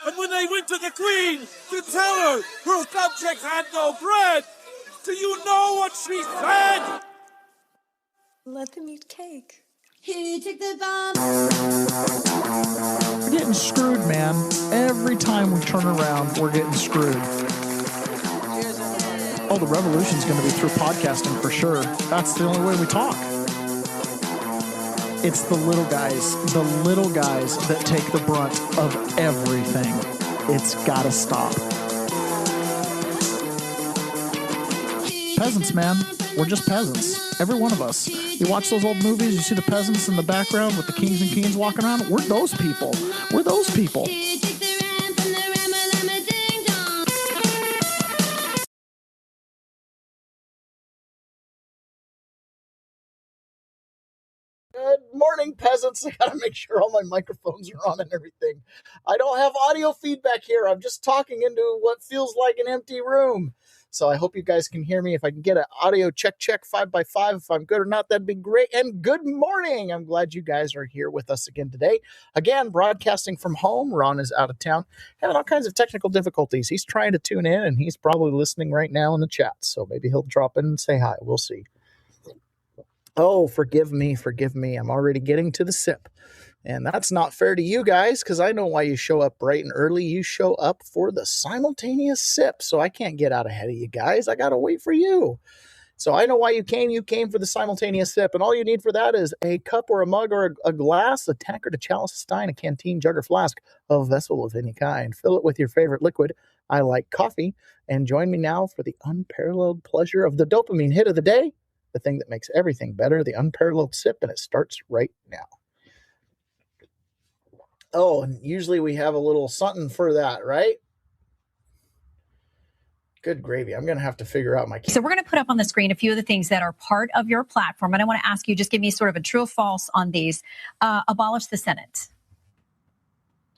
And when they went to the queen to tell her her subjects had no bread, do you know what she said? Let them eat cake. Who took the bomb? We're getting screwed, man. Every time we turn around, we're getting screwed. Oh, the revolution's going to be through podcasting for sure. That's the only way we talk. It's the little guys that take the brunt of everything. It's got to stop. Peasants, man. We're just peasants. Every one of us. You watch those old movies, you see the peasants in the background with the kings and queens walking around. We're those people. We're those people. Good morning, peasants. I gotta make sure all my microphones are on and everything. I don't have audio feedback here. I'm just talking into what feels like an empty room. So I hope you guys can hear me. If I can get an audio check 5x5, if I'm good or not, that'd be great. And good morning. I'm glad you guys are here with us again today. Again, broadcasting from home. Ron is out of town, having all kinds of technical difficulties. He's trying to tune in, and he's probably listening right now in the chat. So maybe he'll drop in and say hi. We'll see. Oh, forgive me. I'm already getting to the sip. And that's not fair to you guys, because I know why you show up bright and early. You show up for the simultaneous sip. So I can't get out ahead of you guys. I got to wait for you. So I know why you came. You came for the simultaneous sip. And all you need for that is a cup or a mug or a glass, a tankard, a chalice, a stein, a canteen, jug or flask, a vessel of any kind. Fill it with your favorite liquid. I like coffee. And join me now for the unparalleled pleasure of the dopamine hit of the day. The thing that makes everything better, the unparalleled sip, and it starts right now. Oh, and usually we have a little something for that, right? Good gravy. I'm going to have to figure out my... So we're going to put up on the screen a few of the things that are part of your platform. And I want to ask you, just give me sort of a true or false on these. Abolish the Senate.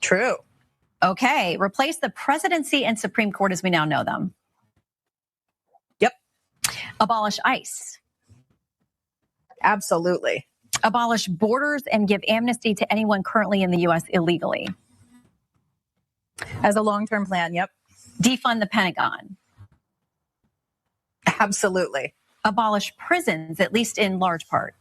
True. Okay. Replace the presidency and Supreme Court as we now know them. Yep. Abolish ICE. Absolutely. Abolish borders and give amnesty to anyone currently in the U.S. illegally. As a long-term plan, yep. Defund the Pentagon. Absolutely. Abolish prisons, at least in large part.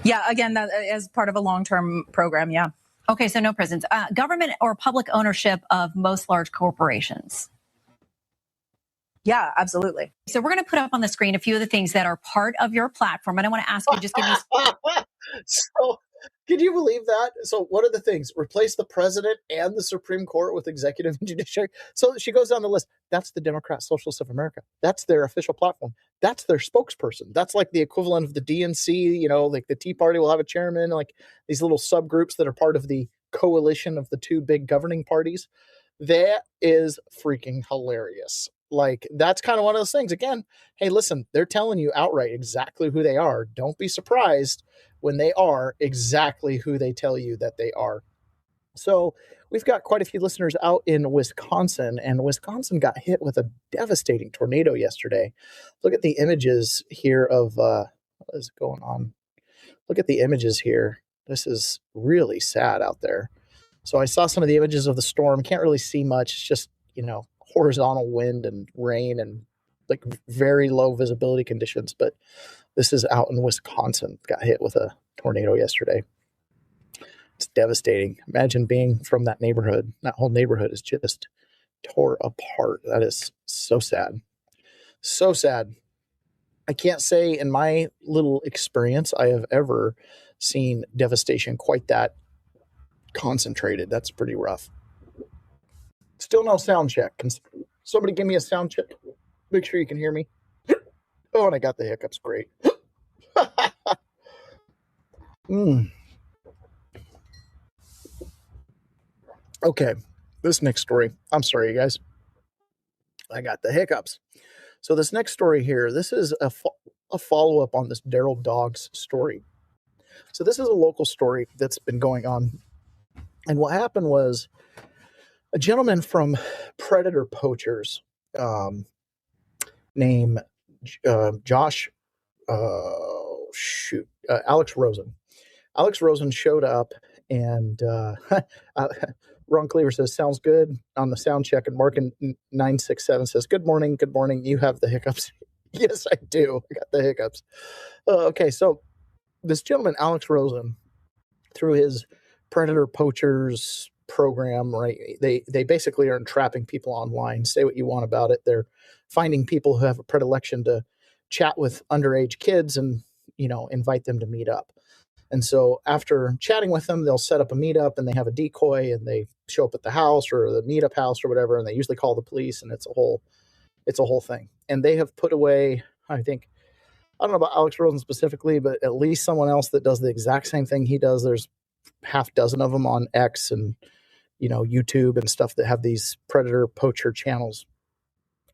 Yeah, again, that as part of a long-term program, yeah. Okay, so no prisons. Government or public ownership of most large corporations. Yeah, absolutely. So we're going to put up on the screen a few of the things that are part of your platform. And I want to ask you, just give me... So, can you believe that? So what are the things? Replace the president and the Supreme Court with executive and judiciary. So she goes down the list. That's the Democratic Socialists of America. That's their official platform. That's their spokesperson. That's like the equivalent of the DNC, like the Tea Party will have a chairman, like these little subgroups that are part of the coalition of the two big governing parties. That is freaking hilarious. Like, that's kind of one of those things. Again, hey, listen, they're telling you outright exactly who they are. Don't be surprised when they are exactly who they tell you that they are. So we've got quite a few listeners out in Wisconsin, and Wisconsin got hit with a devastating tornado yesterday. Look at the images here of what is going on. Look at the images here. This is really sad out there. So I saw some of the images of the storm. Can't really see much. It's just, horizontal wind and rain and like very low visibility conditions. But this is out in Wisconsin. Got hit with a tornado yesterday. It's devastating. Imagine being from that neighborhood. That whole neighborhood is just tore apart. That is so sad. So sad. I can't say in my little experience I have ever seen devastation quite that concentrated. That's pretty rough. Still no sound check. Can somebody give me a sound check? Make sure you can hear me. Oh, and I got the hiccups. Great. Okay, this next story. I'm sorry, you guys. I got the hiccups. So this next story here, this is a follow-up on this Daryl Dogs story. So this is a local story that's been going on. And what happened was a gentleman from Predator Poachers named Alex Rosen. Alex Rosen showed up and Ron Cleaver says, sounds good on the sound check. And Mark in 967 says, good morning. Good morning. You have the hiccups. Yes, I do. I got the hiccups. Okay, so this gentleman, Alex Rosen, through his predator poachers program, right? They basically are entrapping people online. Say what you want about it. They're finding people who have a predilection to chat with underage kids and, invite them to meet up. And so after chatting with them, they'll set up a meetup and they have a decoy and they show up at the house or the meetup house or whatever. And they usually call the police, and it's a whole thing. And they have put away, I don't know about Alex Rosen specifically, but at least someone else that does the exact same thing he does. There's half dozen of them on X and, YouTube and stuff that have these predator poacher channels.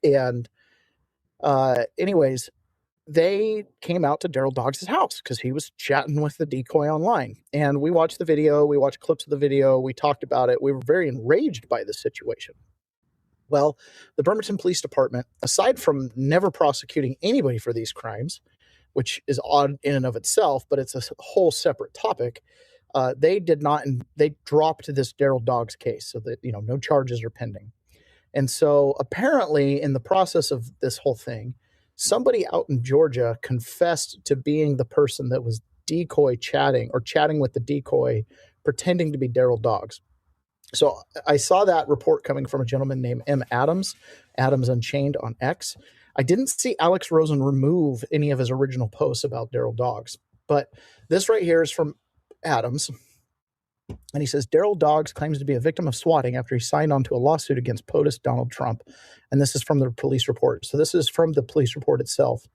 And anyways, they came out to Daryl Dogs' house because he was chatting with the decoy online. And we watched the video. We watched clips of the video. We talked about it. We were very enraged by the situation. Well, the Bremerton Police Department, aside from never prosecuting anybody for these crimes, which is odd in and of itself, but it's a whole separate topic, they dropped this Daryl Dogs case so that, no charges are pending. And so apparently in the process of this whole thing, somebody out in Georgia confessed to being the person that was decoy chatting with the decoy, pretending to be Daryl Dogs. So I saw that report coming from a gentleman named M. Adams Unchained on X. I didn't see Alex Rosen remove any of his original posts about Daryl Dogs, but this right here is from Adams. And he says, Daryl Dogs claims to be a victim of swatting after he signed on to a lawsuit against POTUS Donald Trump. And this is from the police report. So this is from the police report itself.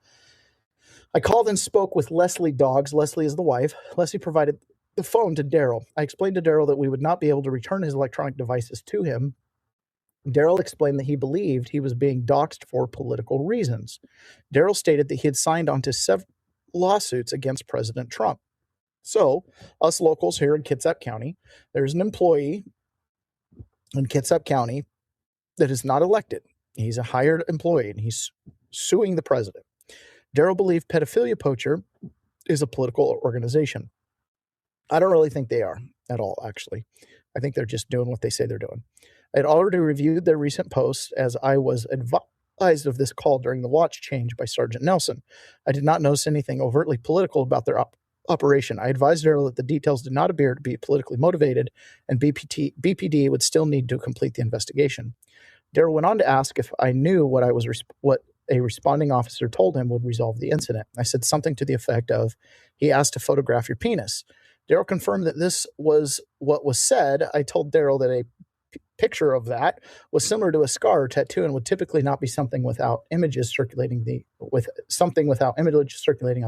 I called and spoke with Leslie Dogs. Leslie is the wife. Leslie provided the phone to Daryl. I explained to Daryl that we would not be able to return his electronic devices to him. Daryl explained that he believed he was being doxxed for political reasons. Daryl stated that he had signed on to several lawsuits against President Trump. So, us locals here in Kitsap County, there's an employee in Kitsap County that is not elected. He's a hired employee, and he's suing the president. Daryl believed Pedophilia Poacher is a political organization. I don't really think they are at all, actually. I think they're just doing what they say they're doing. I had already reviewed their recent posts as I was advised of this call during the watch change by Sergeant Nelson. I did not notice anything overtly political about their operation. I advised Daryl that the details did not appear to be politically motivated, and BPD would still need to complete the investigation. Daryl went on to ask if I knew what a responding officer told him would resolve the incident. I said something to the effect of, he asked to photograph your penis. Daryl confirmed that this was what was said. I told Daryl that a picture of that was similar to a scar or tattoo and would typically not be something without images circulating on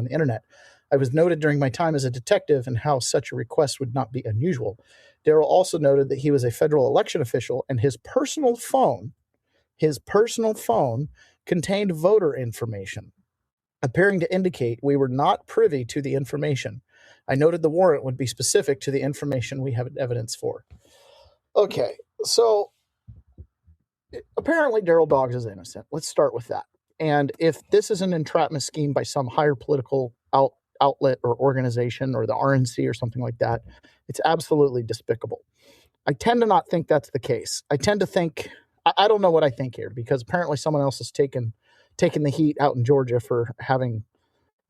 the internet. I was noted during my time as a detective and how such a request would not be unusual. Daryl also noted that he was a federal election official and his personal phone contained voter information, appearing to indicate we were not privy to the information. I noted the warrant would be specific to the information we have evidence for. Okay, so apparently Daryl Dogs is innocent. Let's start with that. And if this is an entrapment scheme by some higher political outlet or organization or the RNC or something like that, it's absolutely despicable. I tend to not think that's the case. I tend to think, I don't know what I think here, because apparently someone else has taken the heat out in Georgia for having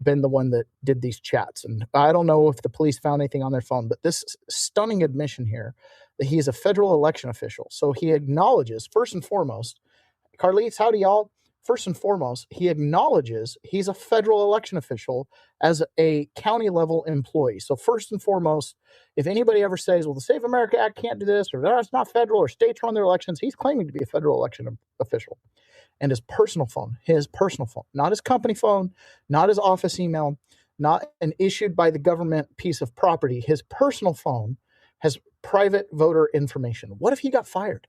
been the one that did these chats. And I don't know if the police found anything on their phone, but this stunning admission here that he is a federal election official. So he acknowledges, first and foremost, Carlitos, howdy y'all. First and foremost, he acknowledges he's a federal election official as a county level employee. So first and foremost, if anybody ever says, well, the Save America Act can't do this, or that's not federal, or states run their elections, he's claiming to be a federal election official. And his personal phone, not his company phone, not his office email, not an issued by the government piece of property. His personal phone has private voter information. What if he got fired?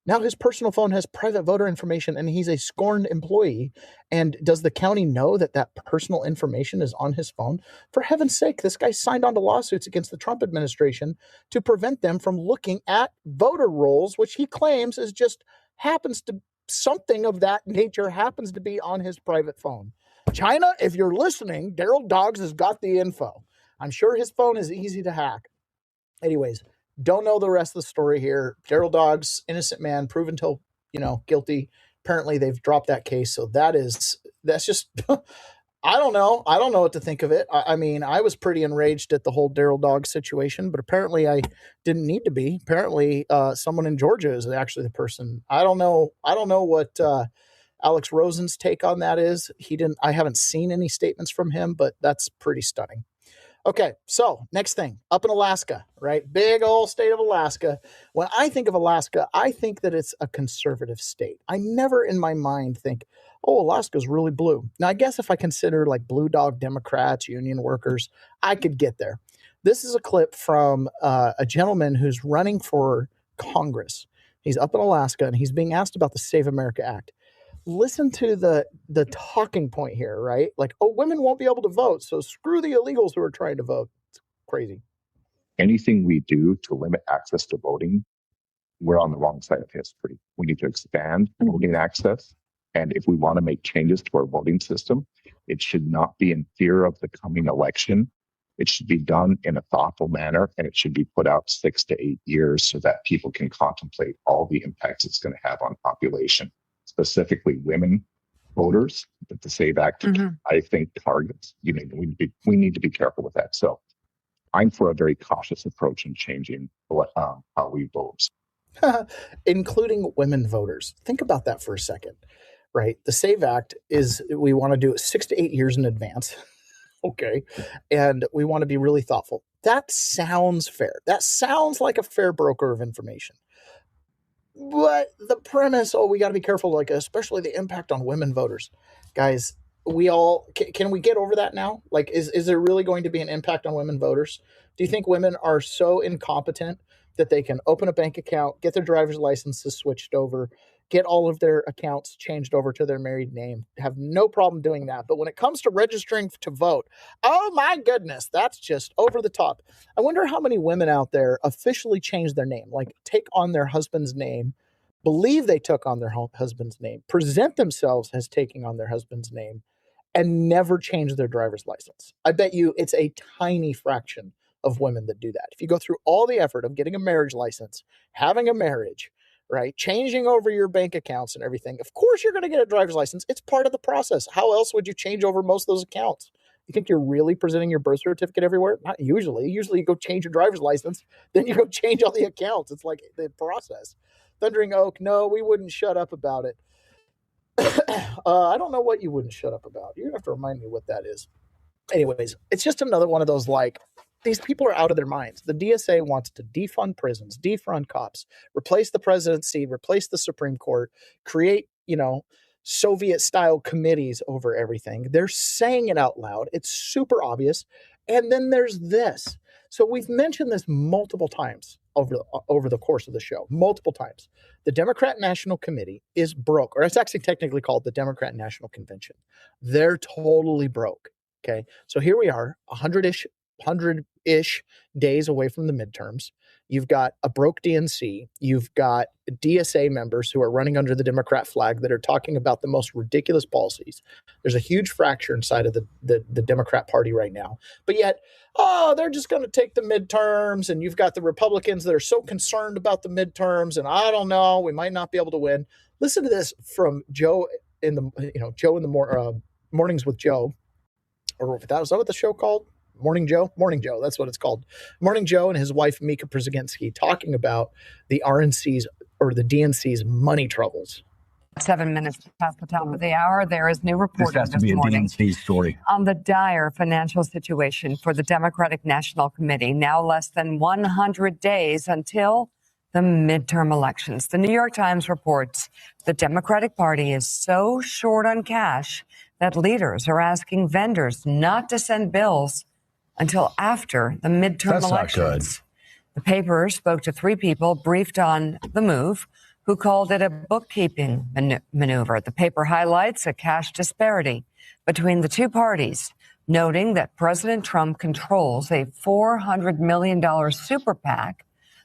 Now his personal phone has private voter information and he's a scorned employee. And does the county know that that personal information is on his phone? For heaven's sake, this guy signed on to lawsuits against the Trump administration to prevent them from looking at voter rolls, which he claims is just something of that nature happens to be on his private phone. China, if you're listening, Daryl Dogs has got the info. I'm sure his phone is easy to hack. Anyways, Don't know the rest of the story here. Daryl Dogs, innocent man, proven till, guilty. Apparently they've dropped that case. So that's just, I don't know. I don't know what to think of it. I mean, I was pretty enraged at the whole Daryl Dogs situation, but apparently I didn't need to be. Apparently someone in Georgia is actually the person. I don't know what Alex Rosen's take on that is. I haven't seen any statements from him, but that's pretty stunning. Okay, so next thing, up in Alaska, right? Big old state of Alaska. When I think of Alaska, I think that it's a conservative state. I never in my mind think, oh, Alaska's really blue. Now, I guess if I consider like blue dog Democrats, union workers, I could get there. This is a clip from a gentleman who's running for Congress. He's up in Alaska, and he's being asked about the Save America Act. Listen to the talking point here, right? Like, oh, women won't be able to vote, so screw the illegals who are trying to vote. It's crazy. Anything we do to limit access to voting, we're on the wrong side of history. We need to expand voting access. And if we want to make changes to our voting system, it should not be in fear of the coming election. It should be done in a thoughtful manner, and it should be put out 6 to 8 years so that people can contemplate all the impacts it's going to have on population, specifically women voters that the SAVE Act, I think, targets. We need to be careful with that. So I'm for a very cautious approach in changing how we vote. Including women voters. Think about that for a second, right? The SAVE Act we want to do it 6 to 8 years in advance. Okay. And we want to be really thoughtful. That sounds fair. That sounds like a fair broker of information. But the premise, we got to be careful, like especially the impact on women voters. Guys, can we get over that now? Like, is there really going to be an impact on women voters? Do you think women are so incompetent that they can open a bank account, get their driver's licenses switched over, get all of their accounts changed over to their married name, have no problem doing that? But when it comes to registering to vote, oh my goodness, that's just over the top. I wonder how many women out there officially change their name, like take on their husband's name, believe they took on their husband's name, present themselves as taking on their husband's name, and never change their driver's license. I bet you it's a tiny fraction of women that do that. If you go through all the effort of getting a marriage license, having a marriage, right, changing over your bank accounts and everything, of course you're going to get a driver's license. It's part of the process. How else would you change over most of those accounts? You think you're really presenting your birth certificate everywhere? Not usually. Usually you go change your driver's license, then you go change all the accounts. It's like the process. Thundering Oak, no, we wouldn't shut up about it. I don't know what you wouldn't shut up about. You're going to have to remind me what that is. Anyways, it's just another one of those, like, these people are out of their minds. The DSA wants to defund prisons, defund cops, replace the presidency, replace the Supreme Court, create, Soviet-style committees over everything. They're saying it out loud. It's super obvious. And then there's this. So we've mentioned this multiple times over the course of the show, multiple times. The Democrat National Committee is broke, or it's actually technically called the Democrat National Convention. They're totally broke. Okay. So here we are, 100-ish days away from the midterms. You've got a broke DNC. You've got DSA members who are running under the Democrat flag that are talking about the most ridiculous policies. There's a huge fracture inside of the Democrat Party right now. But yet, they're just going to take the midterms, and you've got the Republicans that are so concerned about the midterms, and I don't know, we might not be able to win. Listen to this from Joe in the Mornings with Joe. Or is that what the show called? Morning Joe? Morning Joe, that's what it's called. Morning Joe and his wife, Mika Brzezinski, talking about the RNC's or the DNC's money troubles. 7 minutes past the top of the hour, there is new reporting this has to be a morning DNC story on the dire financial situation for the Democratic National Committee. Now less than 100 days until the midterm elections. The New York Times reports the Democratic Party is so short on cash that leaders are asking vendors not to send bills until after the midterm elections. The paper spoke to 3 people briefed on the move who called it a bookkeeping maneuver. The paper highlights a cash disparity between the two parties, noting that President Trump controls a $400 million super PAC.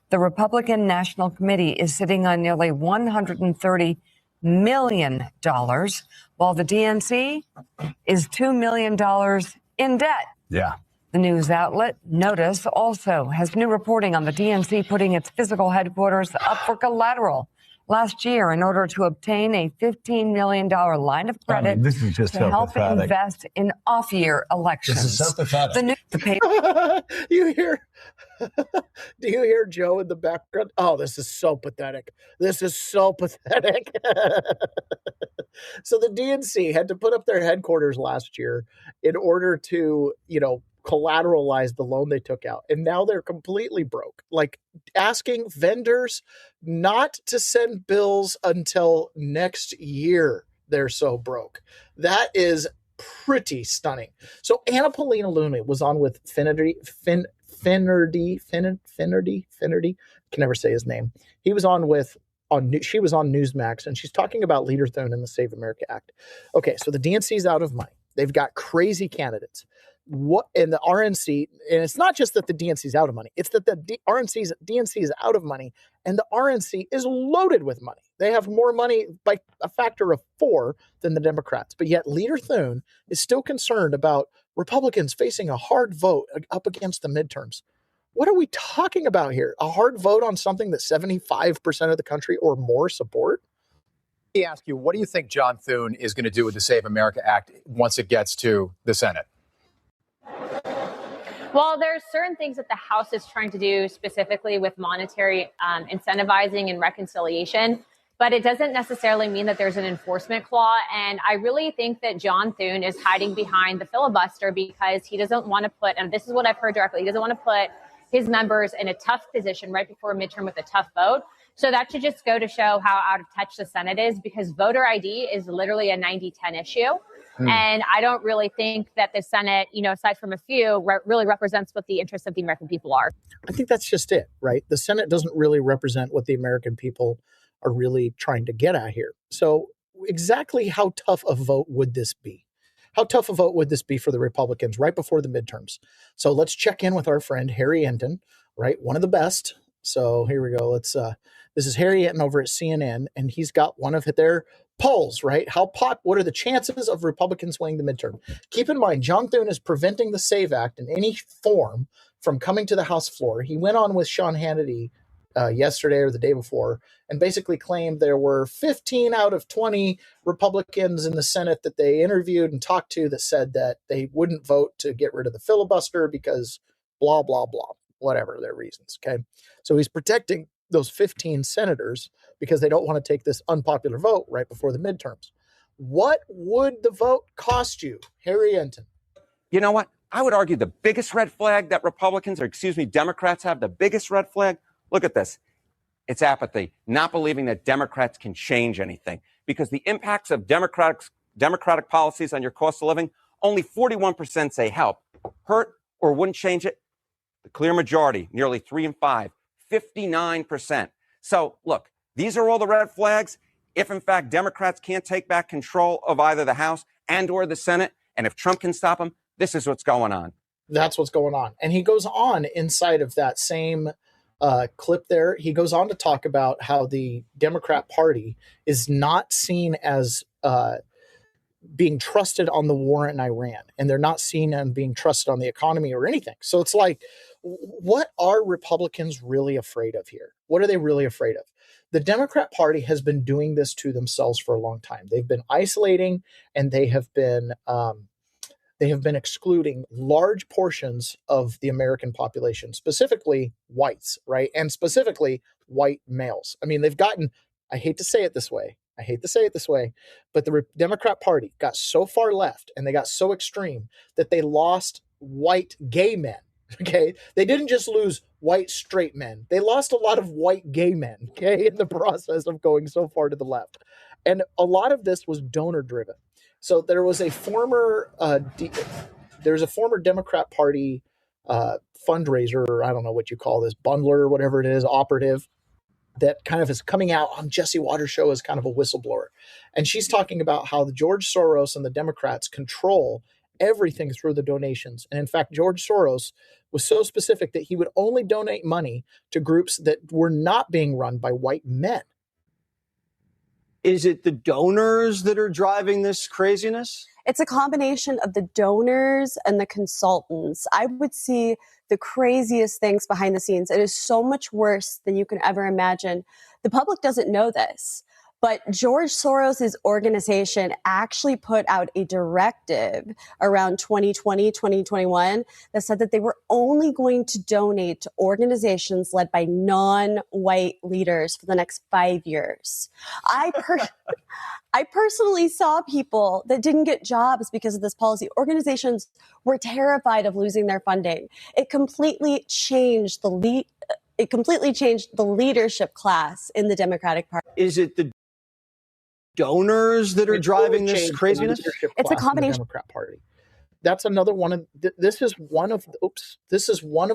The Republican National Committee is sitting on nearly $130 million, while the DNC is $2 million in debt. Yeah. The The news outlet Notice also has new reporting on the DNC putting its physical headquarters up for collateral last year in order to obtain a $15 million line of credit this is just to so help pathetic. invest in off-year elections. This is so pathetic. You hear? Do you hear Joe in the background? Oh, this is so pathetic. This is so pathetic. So the DNC had to put up their headquarters last year in order to, collateralize the loan they took out. And now they're completely broke. Like asking vendors not to send bills until next year. They're so broke. That is pretty stunning. So Anna Paulina Luna was on with Finnerty. Can never say his name. He was she was on Newsmax, and she's talking about Leader Thune and the Save America Act. Okay, so the DNC's out of money. They've got crazy candidates. And the RNC, and it's not just that the DNC is out of money, it's that the DNC is out of money, and the RNC is loaded with money. They have more money by a factor of 4 than the Democrats. But yet Leader Thune is still concerned about Republicans facing a hard vote up against the midterms. What are we talking about here? A hard vote on something that 75% of the country or more support? Let me ask you, what do you think John Thune is going to do with the Save America Act once it gets to the Senate? Well, there's certain things that the House is trying to do specifically with monetary incentivizing and reconciliation, but it doesn't necessarily mean that there's an enforcement clause. And I really think that John Thune is hiding behind the filibuster because he doesn't want to put, and this is what I've heard directly, he doesn't want to put his members in a tough position right before a midterm with a tough vote. So that should just go to show how out of touch the Senate is, because voter ID is literally a 90-10 issue. And I don't really think that the Senate, aside from a few, really represents what the interests of the American people are. I think that's just it, right? The Senate doesn't really represent what the American people are really trying to get at here. So exactly how tough a vote would this be? How tough a vote would this be for the Republicans right before the midterms? So let's check in with our friend Harry Enten, right? One of the best. So here we go. This is Harry Enten over at CNN, and he's got one of their polls, right? What are the chances of Republicans winning the midterm? Keep in mind, John Thune is preventing the SAVE Act in any form from coming to the House floor. He went on with Sean Hannity yesterday or the day before and basically claimed there were 15 out of 20 Republicans in the Senate that they interviewed and talked to that said that they wouldn't vote to get rid of the filibuster because blah, blah, blah, whatever their reasons. Okay. So he's protecting those 15 senators because they don't want to take this unpopular vote right before the midterms. What would the vote cost you, Harry Enten? You know what? I would argue the biggest red flag that Democrats have, the biggest red flag, look at this. It's apathy, not believing that Democrats can change anything, because the impacts of Democratic policies on your cost of living, only 41% say help, hurt, or wouldn't change it. The clear majority, nearly 3 in 5, 59%. So look, these are all the red flags. If in fact Democrats can't take back control of either the House and or the Senate, and if Trump can stop them, this is what's going on. That's what's going on. And he goes on inside of that same clip there. He goes on to talk about how the Democrat Party is not seen as being trusted on the war in Iran, and they're not seen as being trusted on the economy or anything. So it's like, what are Republicans really afraid of here? What are they really afraid of? The Democrat Party has been doing this to themselves for a long time. They've been isolating, and they have been excluding large portions of the American population, specifically whites, right? And specifically white males. I mean, I hate to say it this way, but the Democrat Party got so far left and they got so extreme that they lost white gay men. Okay. They didn't just lose white straight men. They lost a lot of white gay men, okay, in the process of going so far to the left. And a lot of this was donor driven. So there was a former Democrat Party fundraiser, or I don't know what you call this, bundler or whatever it is, operative, that kind of is coming out on Jesse Waters' show as kind of a whistleblower. And she's talking about how the George Soros and the Democrats control everything through the donations. And in fact, George Soros was so specific that he would only donate money to groups that were not being run by white men. Is it the donors that are driving this craziness? It's a combination of the donors and the consultants. I would see the craziest things behind the scenes. It is so much worse than you can ever imagine. The public doesn't know this, but George Soros' organization actually put out a directive around 2020, 2021 that said that they were only going to donate to organizations led by non-white leaders for the next 5 years. I personally saw people that didn't get jobs because of this policy. Organizations were terrified of losing their funding. It completely changed the leadership class in the Democratic Party. Is it the donors that are driving this craziness? It's a combination. The Democrat Party. That's another one of this is one of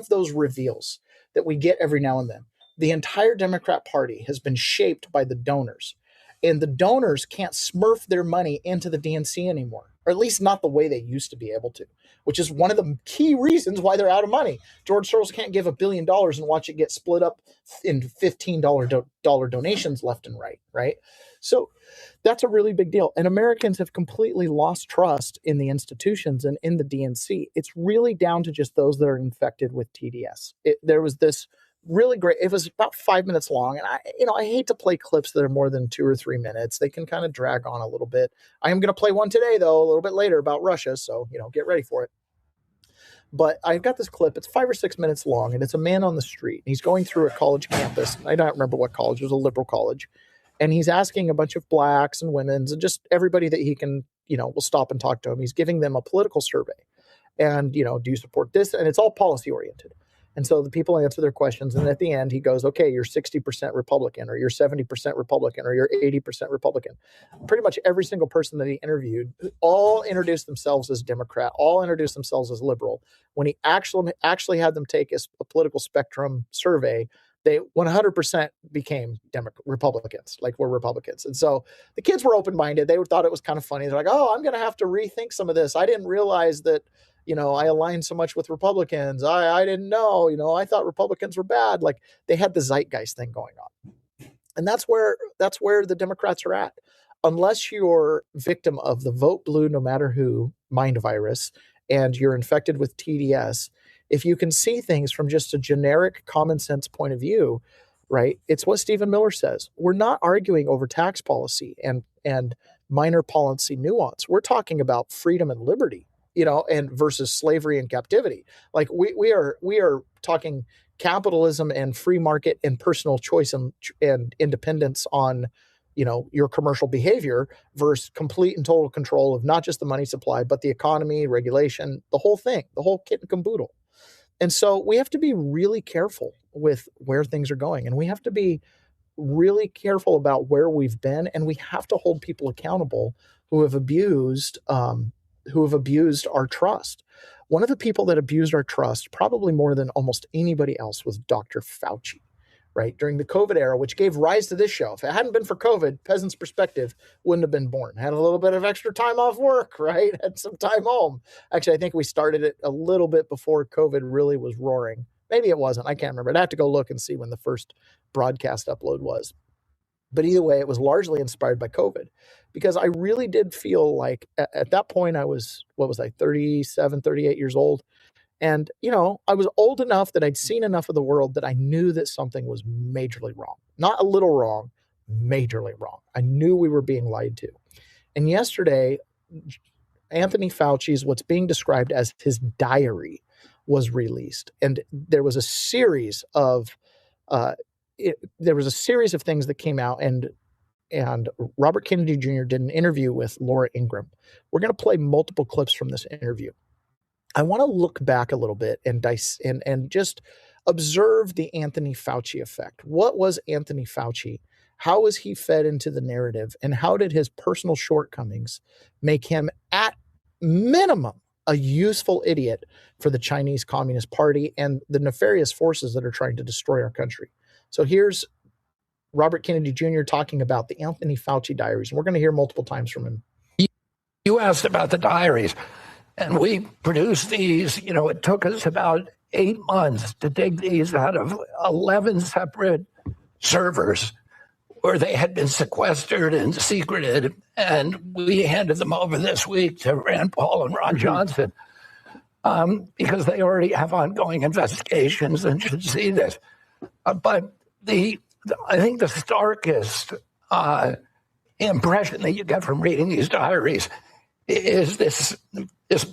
those reveals that we get every now and then. The entire Democrat Party has been shaped by the donors, and the donors can't smurf their money into the DNC anymore, or at least not the way they used to be able to, which is one of the key reasons why they're out of money. George Soros can't give $1 billion and watch it get split up in $15 donations left and right, right? So that's a really big deal. And Americans have completely lost trust in the institutions and in the DNC. It's really down to just those that are infected with TDS. There was this really great, it was about 5 minutes long. And I hate to play clips that are more than 2 or 3 minutes. They can kind of drag on a little bit. I am going to play one today, though, a little bit later about Russia. So, get ready for it. But I've got this clip. It's 5 or 6 minutes long, and it's a man on the street. He's going through a college campus. I don't remember what college. It was a liberal college. And he's asking a bunch of blacks and women's and just everybody that he can, will stop and talk to him. He's giving them a political survey. And, do you support this? And it's all policy oriented. And so the people answer their questions. And at the end, he goes, okay, you're 60% Republican, or you're 70% Republican, or you're 80% Republican. Pretty much every single person that he interviewed all introduced themselves as Democrat, all introduced themselves as liberal. When he actually had them take a political spectrum survey, they 100% became Republicans, like we're Republicans. And so the kids were open-minded. They thought it was kind of funny. They're like, oh, I'm going to have to rethink some of this. I didn't realize that, I aligned so much with Republicans. I didn't know, I thought Republicans were bad. Like they had the zeitgeist thing going on. And that's where the Democrats are at. Unless you're victim of the vote blue, no matter who mind virus, and you're infected with TDS, if you can see things from just a generic common sense point of view, right? It's what Stephen Miller says. We're not arguing over tax policy and minor policy nuance. We're talking about freedom and liberty, and versus slavery and captivity. Like we are talking capitalism and free market and personal choice and independence on, your commercial behavior versus complete and total control of not just the money supply, but the economy, regulation, the whole thing, the whole kit and caboodle. And so we have to be really careful with where things are going. And we have to be really careful about where we've been. And we have to hold people accountable who have abused our trust. One of the people that abused our trust, probably more than almost anybody else, was Dr. Fauci, right? During the COVID era, which gave rise to this show. If it hadn't been for COVID, Peasants' Perspective wouldn't have been born. Had a little bit of extra time off work, right? Had some time home. Actually, I think we started it a little bit before COVID really was roaring. Maybe it wasn't. I can't remember. I'd have to go look and see when the first broadcast upload was. But either way, it was largely inspired by COVID, because I really did feel like at that point I was, 37, 38 years old. And, I was old enough that I'd seen enough of the world that I knew that something was majorly wrong. Not a little wrong, majorly wrong. I knew we were being lied to. And yesterday, Anthony Fauci's, what's being described as his diary, was released. And there was a series of things that came out, and Robert Kennedy Jr. did an interview with Laura Ingraham. We're going to play multiple clips from this interview. I want to look back a little bit and just observe the Anthony Fauci effect. What was Anthony Fauci? How was he fed into the narrative? And how did his personal shortcomings make him, at minimum, a useful idiot for the Chinese Communist Party and the nefarious forces that are trying to destroy our country? So here's Robert Kennedy Jr. talking about the Anthony Fauci diaries. And we're going to hear multiple times from him. You asked about the diaries. And we produced these, it took us about 8 months to dig these out of 11 separate servers. where they had been sequestered and secreted, and we handed them over this week to Rand Paul and Ron Johnson because they already have ongoing investigations and should see this. But I think the starkest impression that you get from reading these diaries is this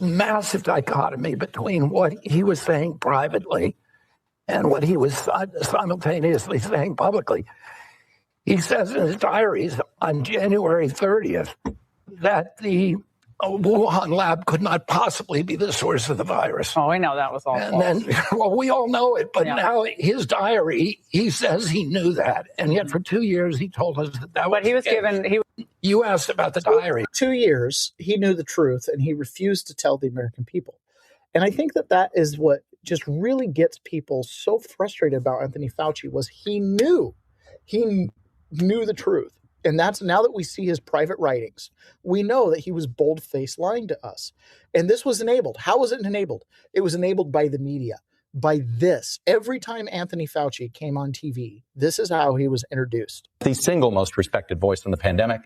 massive dichotomy between what he was saying privately and what he was simultaneously saying publicly. He says in his diaries on January 30th that the Wuhan lab could not possibly be the source of the virus. Oh, we know that was all false. And then, well, we all know it, but now his diary, he says he knew that. And yet for 2 years, he told us that But he was given... You asked about the diary. For 2 years, he knew the truth, and he refused to tell the American people. And I think that is what just really gets people so frustrated about Anthony Fauci was he knew the truth. And that's now that we see his private writings, we know that he was bold-faced lying to us. And this was enabled. How was it enabled? It was enabled by the media, by this. Every time Anthony Fauci came on TV, this is how he was introduced. The single most respected voice in the pandemic,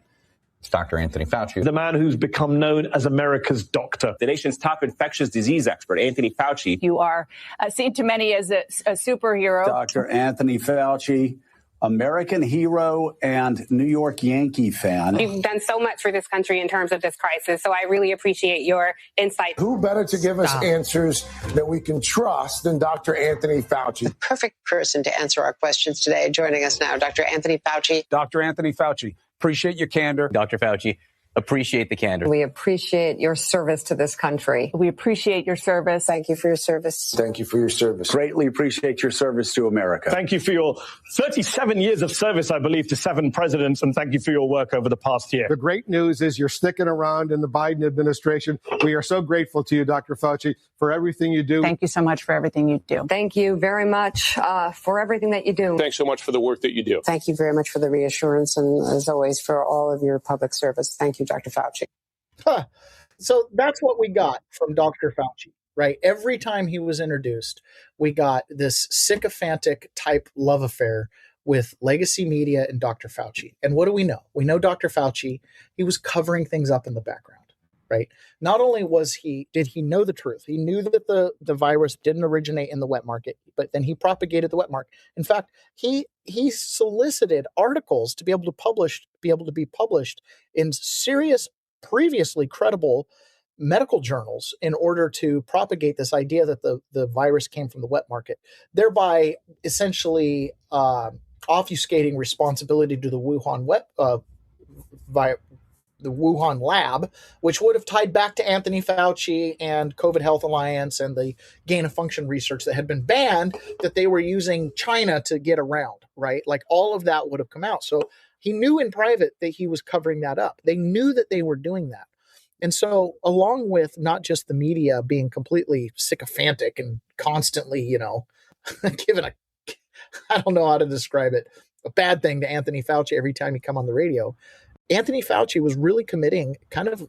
it's Dr. Anthony Fauci. The man who's become known as America's doctor. The nation's top infectious disease expert, Anthony Fauci. You are seen to many as a superhero. Dr. Anthony Fauci, American hero and New York Yankee fan. You've done so much for this country in terms of this crisis, so I really appreciate your insight. Who better to give us answers that we can trust than Dr. Anthony Fauci? The perfect person to answer our questions today. Joining us now, Dr. Anthony Fauci. Dr. Anthony Fauci, appreciate your candor. Dr. Fauci, appreciate the candor. We appreciate your service to this country. We appreciate your service. Thank you for your service. Thank you for your service. Greatly appreciate your service to America. Thank you for your 37 years of service, I believe, to 7 presidents, and thank you for your work over the past year. The great news is you're sticking around in the Biden administration. We are so grateful to you, Dr. Fauci, for everything you do. Thank you so much for everything you do. Thank you very much for everything that you do. Thanks so much for the work that you do. Thank you very much for the reassurance and, as always, for all of your public service. Thank you, Dr. Fauci. So that's what we got from Dr. Fauci, right? Every time he was introduced, we got this sycophantic type love affair with legacy media and Dr. Fauci. And what do we know? We know Dr. Fauci, he was covering things up in the background, right? Not only did he know the truth, he knew that the virus didn't originate in the wet market, but then he propagated the wet market. In fact, he solicited articles to be able to be published in serious, previously credible medical journals in order to propagate this idea that the virus came from the wet market, thereby essentially obfuscating responsibility to the Wuhan the Wuhan lab, which would have tied back to Anthony Fauci and COVID Health Alliance and the gain of function research that had been banned that they were using China to get around, right? Like all of that would have come out. So he knew in private that he was covering that up. They knew that they were doing that. And so along with not just the media being completely sycophantic and constantly, giving I don't know how to describe it, a bad thing to Anthony Fauci every time he come on the radio, Anthony Fauci was really committing kind of,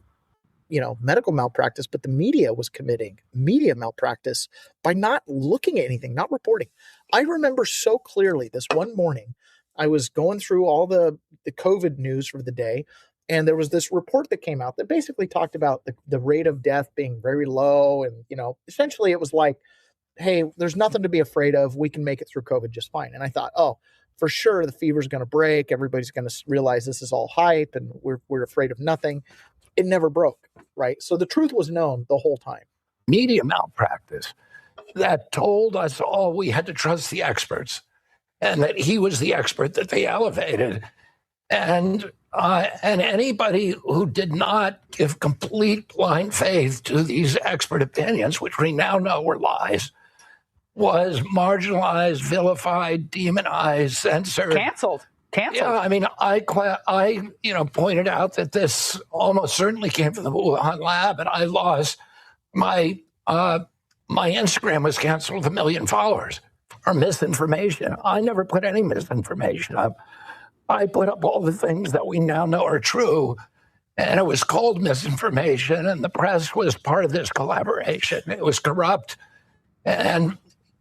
medical malpractice, but the media was committing media malpractice by not looking at anything, not reporting. I remember so clearly this one morning, I was going through all the COVID news for the day, and there was this report that came out that basically talked about the rate of death being very low. And, essentially it was like, hey, there's nothing to be afraid of. We can make it through COVID just fine. And I thought, oh, for sure, the fever's going to break. Everybody's going to realize this is all hype and we're afraid of nothing. It never broke, right? So the truth was known the whole time. Media malpractice that told us all we had to trust the experts and that he was the expert that they elevated. And anybody who did not give complete blind faith to these expert opinions, which we now know were lies, was marginalized, vilified, demonized, censored, canceled. Yeah, I mean, I pointed out that this almost certainly came from the Wuhan lab, and I lost my Instagram was canceled with 1 million followers for misinformation. I never put any misinformation up. I put up all the things that we now know are true, and it was called misinformation, and the press was part of this collaboration. It was corrupt, and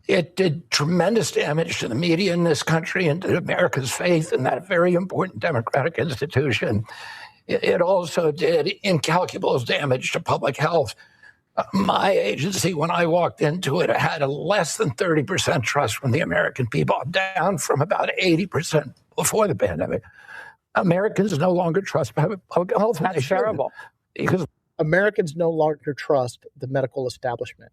It did tremendous damage to the media in this country and to America's faith in that very important democratic institution. It also did incalculable damage to public health. My agency, when I walked into it, had a less than 30% trust from the American people, down from about 80% before the pandemic. Americans no longer trust public health. That's terrible. Because Americans no longer trust the medical establishment.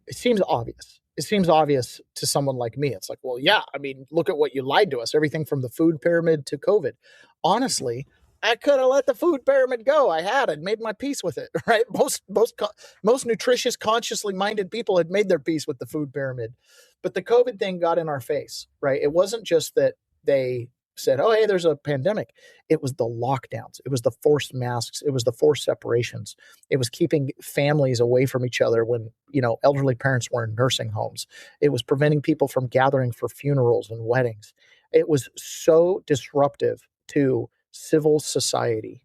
It seems obvious. It seems obvious to someone like me. It's like, well, yeah, I mean, look at what you lied to us. Everything from the food pyramid to COVID. Honestly, I could have let the food pyramid go. I'd made my peace with it, right? Most nutritious, consciously minded people had made their peace with the food pyramid. But the COVID thing got in our face, right? It wasn't just that they said, oh, hey, there's a pandemic. It was the lockdowns. It was the forced masks. It was the forced separations. It was keeping families away from each other when, elderly parents were in nursing homes. It was preventing people from gathering for funerals and weddings. It was so disruptive to civil society.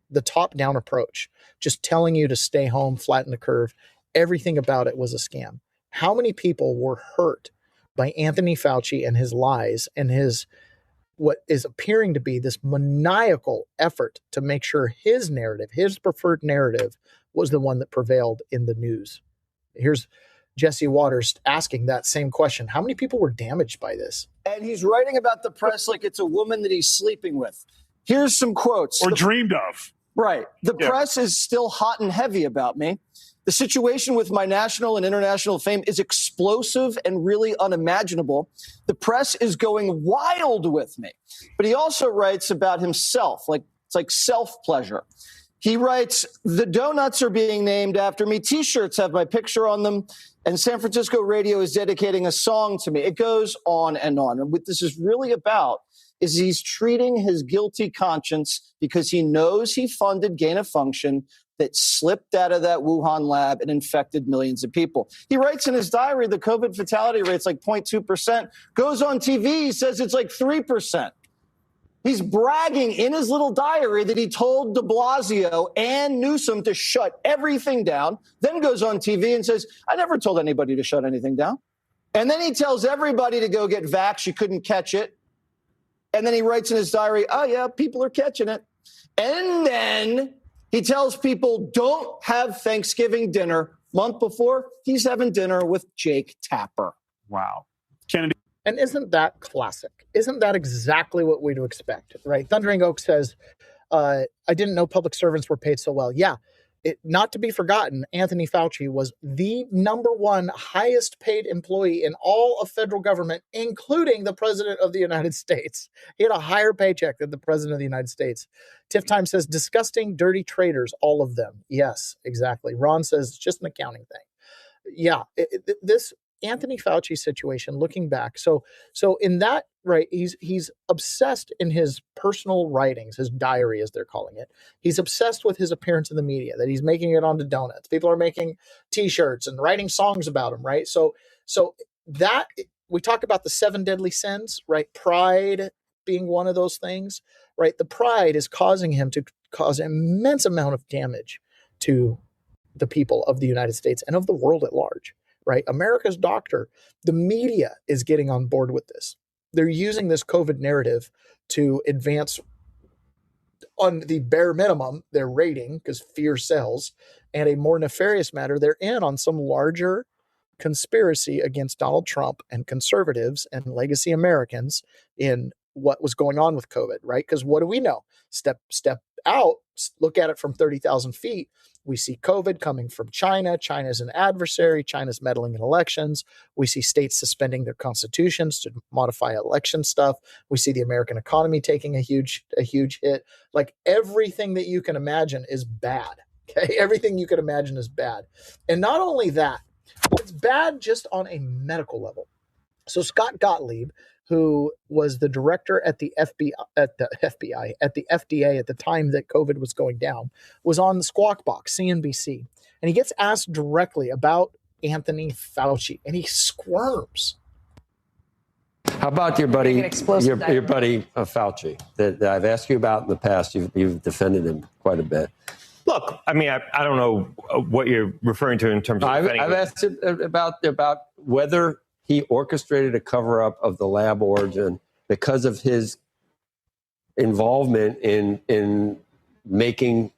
The top-down approach, just telling you to stay home, flatten the curve, everything about it was a scam. How many people were hurt by Anthony Fauci and his lies and his what is appearing to be this maniacal effort to make sure his narrative, his preferred narrative, was the one that prevailed in the news? Here's Jesse Waters asking that same question. How many people were damaged by this? And he's writing about the press like it's a woman that he's sleeping with. Here's some quotes. Or dreamed of. Right. The press is still hot and heavy about me. The situation with my national and international fame is explosive and really unimaginable. The press is going wild with me. But he also writes about himself, it's like self-pleasure. He writes, the donuts are being named after me. T-shirts have my picture on them. And San Francisco radio is dedicating a song to me. It goes on. And what this is really about is he's treating his guilty conscience because he knows he funded gain of function that slipped out of that Wuhan lab and infected millions of people. He writes in his diary the COVID fatality rate's like 0.2%. Goes on TV, he says it's like 3%. He's bragging in his little diary that he told de Blasio and Newsom to shut everything down, then goes on TV and says, I never told anybody to shut anything down. And then he tells everybody to go get vaxxed. You couldn't catch it. And then he writes in his diary, oh, yeah, people are catching it. And then he tells people don't have Thanksgiving dinner. Month before, he's having dinner with Jake Tapper. Wow. Kennedy. And isn't that classic? Isn't that exactly what we'd expect, right? Thundering Oak says, I didn't know public servants were paid so well. Yeah. Not to be forgotten, Anthony Fauci was the #1 highest paid employee in all of federal government, including the president of the United States. He had a higher paycheck than the president of the United States. Tiff Time says, disgusting, dirty traitors, all of them. Yes, exactly. Ron says, it's just an accounting thing. Yeah, this Anthony Fauci situation, looking back. So in that, right, he's obsessed in his personal writings, his diary, as they're calling it. He's obsessed with his appearance in the media, that he's making it onto donuts. People are making T-shirts and writing songs about him, right? So that, we talk about the 7 deadly sins, right? Pride being one of those things, right? The pride is causing him to cause an immense amount of damage to the people of the United States and of the world at large. Right? America's doctor, the media is getting on board with this. They're using this COVID narrative to advance, on the bare minimum, their rating, because fear sells, and a more nefarious matter, they're in on some larger conspiracy against Donald Trump and conservatives and legacy Americans in what was going on with COVID, right? Because what do we know? Step out, look at it from 30,000 feet. We see COVID coming from China. China's an adversary. China's meddling in elections. We see states suspending their constitutions to modify election stuff. We see the American economy taking a huge hit. Like everything that you can imagine is bad. Okay, everything you can imagine is bad. And not only that, it's bad just on a medical level. So Scott Gottlieb, who was the director at the FDA at the time that COVID was going down, was on the Squawk Box, CNBC. And he gets asked directly about Anthony Fauci, and he squirms. How about your buddy, your buddy Fauci, that I've asked you about in the past? You've defended him quite a bit. Look, I mean, I don't know what you're referring to in terms of. I've asked about whether he orchestrated a cover-up of the lab origin because of his involvement in making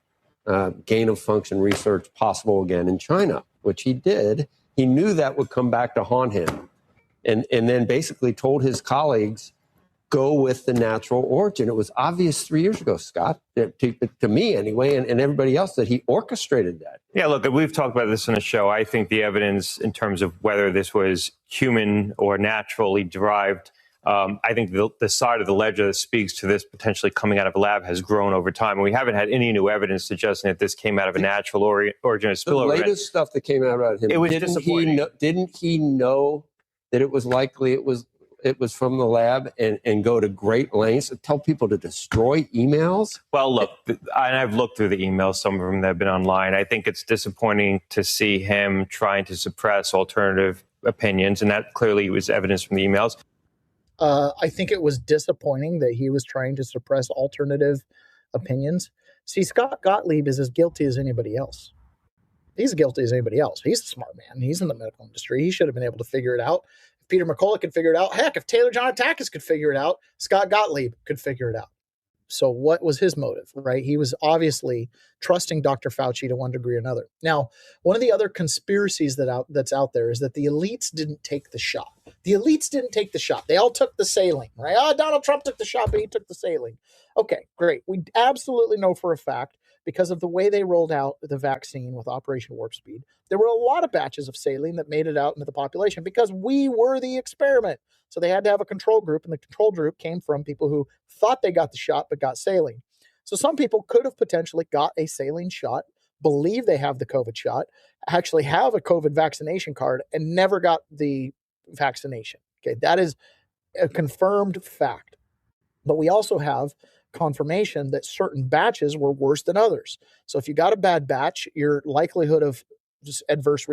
gain-of-function research possible again in China, which he did. He knew that would come back to haunt him, and then basically told his colleagues, go with the natural origin. It was obvious 3 years ago, Scott, to me anyway, and everybody else, that he orchestrated that. Yeah, look, we've talked about this on the show. I think the evidence in terms of whether this was human or naturally derived, I think the side of the ledger that speaks to this potentially coming out of a lab has grown over time. And we haven't had any new evidence suggesting that this came out of a natural origin or spillover. The latest stuff that came out about him, it was didn't he know that it was likely it was from the lab and go to great lengths and tell people to destroy emails? Well, look, I've looked through the emails, some of them that have been online. I think it's disappointing to see him trying to suppress alternative opinions, and that clearly was evidence from the emails. I think it was disappointing that he was trying to suppress alternative opinions. See, Scott Gottlieb is as guilty as anybody else. He's guilty as anybody else. He's a smart man. He's in the medical industry. He should have been able to figure it out. If Peter McCullough could figure it out, heck, if Taylor John Atakis could figure it out, Scott Gottlieb could figure it out. So what was his motive, right? He was obviously trusting Dr. Fauci to one degree or another. Now, one of the other conspiracies that's out there is that the elites didn't take the shot. The elites didn't take the shot. They all took the saline, right? Oh, Donald Trump took the shot, but he took the saline. Okay, great. We absolutely know for a fact, because of the way they rolled out the vaccine with Operation Warp Speed, there were a lot of batches of saline that made it out into the population because we were the experiment. So they had to have a control group, and the control group came from people who thought they got the shot but got saline. So some people could have potentially got a saline shot, believe they have the COVID shot, actually have a COVID vaccination card, and never got the vaccination. Okay, that is a confirmed fact. But we also have confirmation that certain batches were worse than others. So if you got a bad batch, your likelihood of just adverse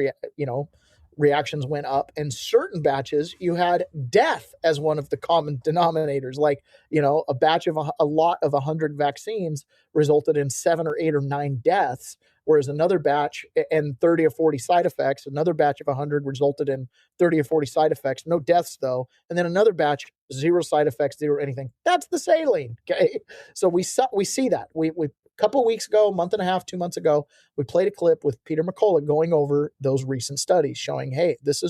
reactions went up, and certain batches you had death as one of the common denominators. Like, a batch of a lot of 100 vaccines resulted in 7 or 8 or 9 deaths, whereas another batch and 30 or 40 side effects, another batch of 100 resulted in 30 or 40 side effects, no deaths though, and then another batch, 0 side effects, 0 anything. That's the saline. Okay, so we see that. We a couple of weeks ago, a month and a half, 2 months ago, we played a clip with Peter McCullough going over those recent studies showing, hey, this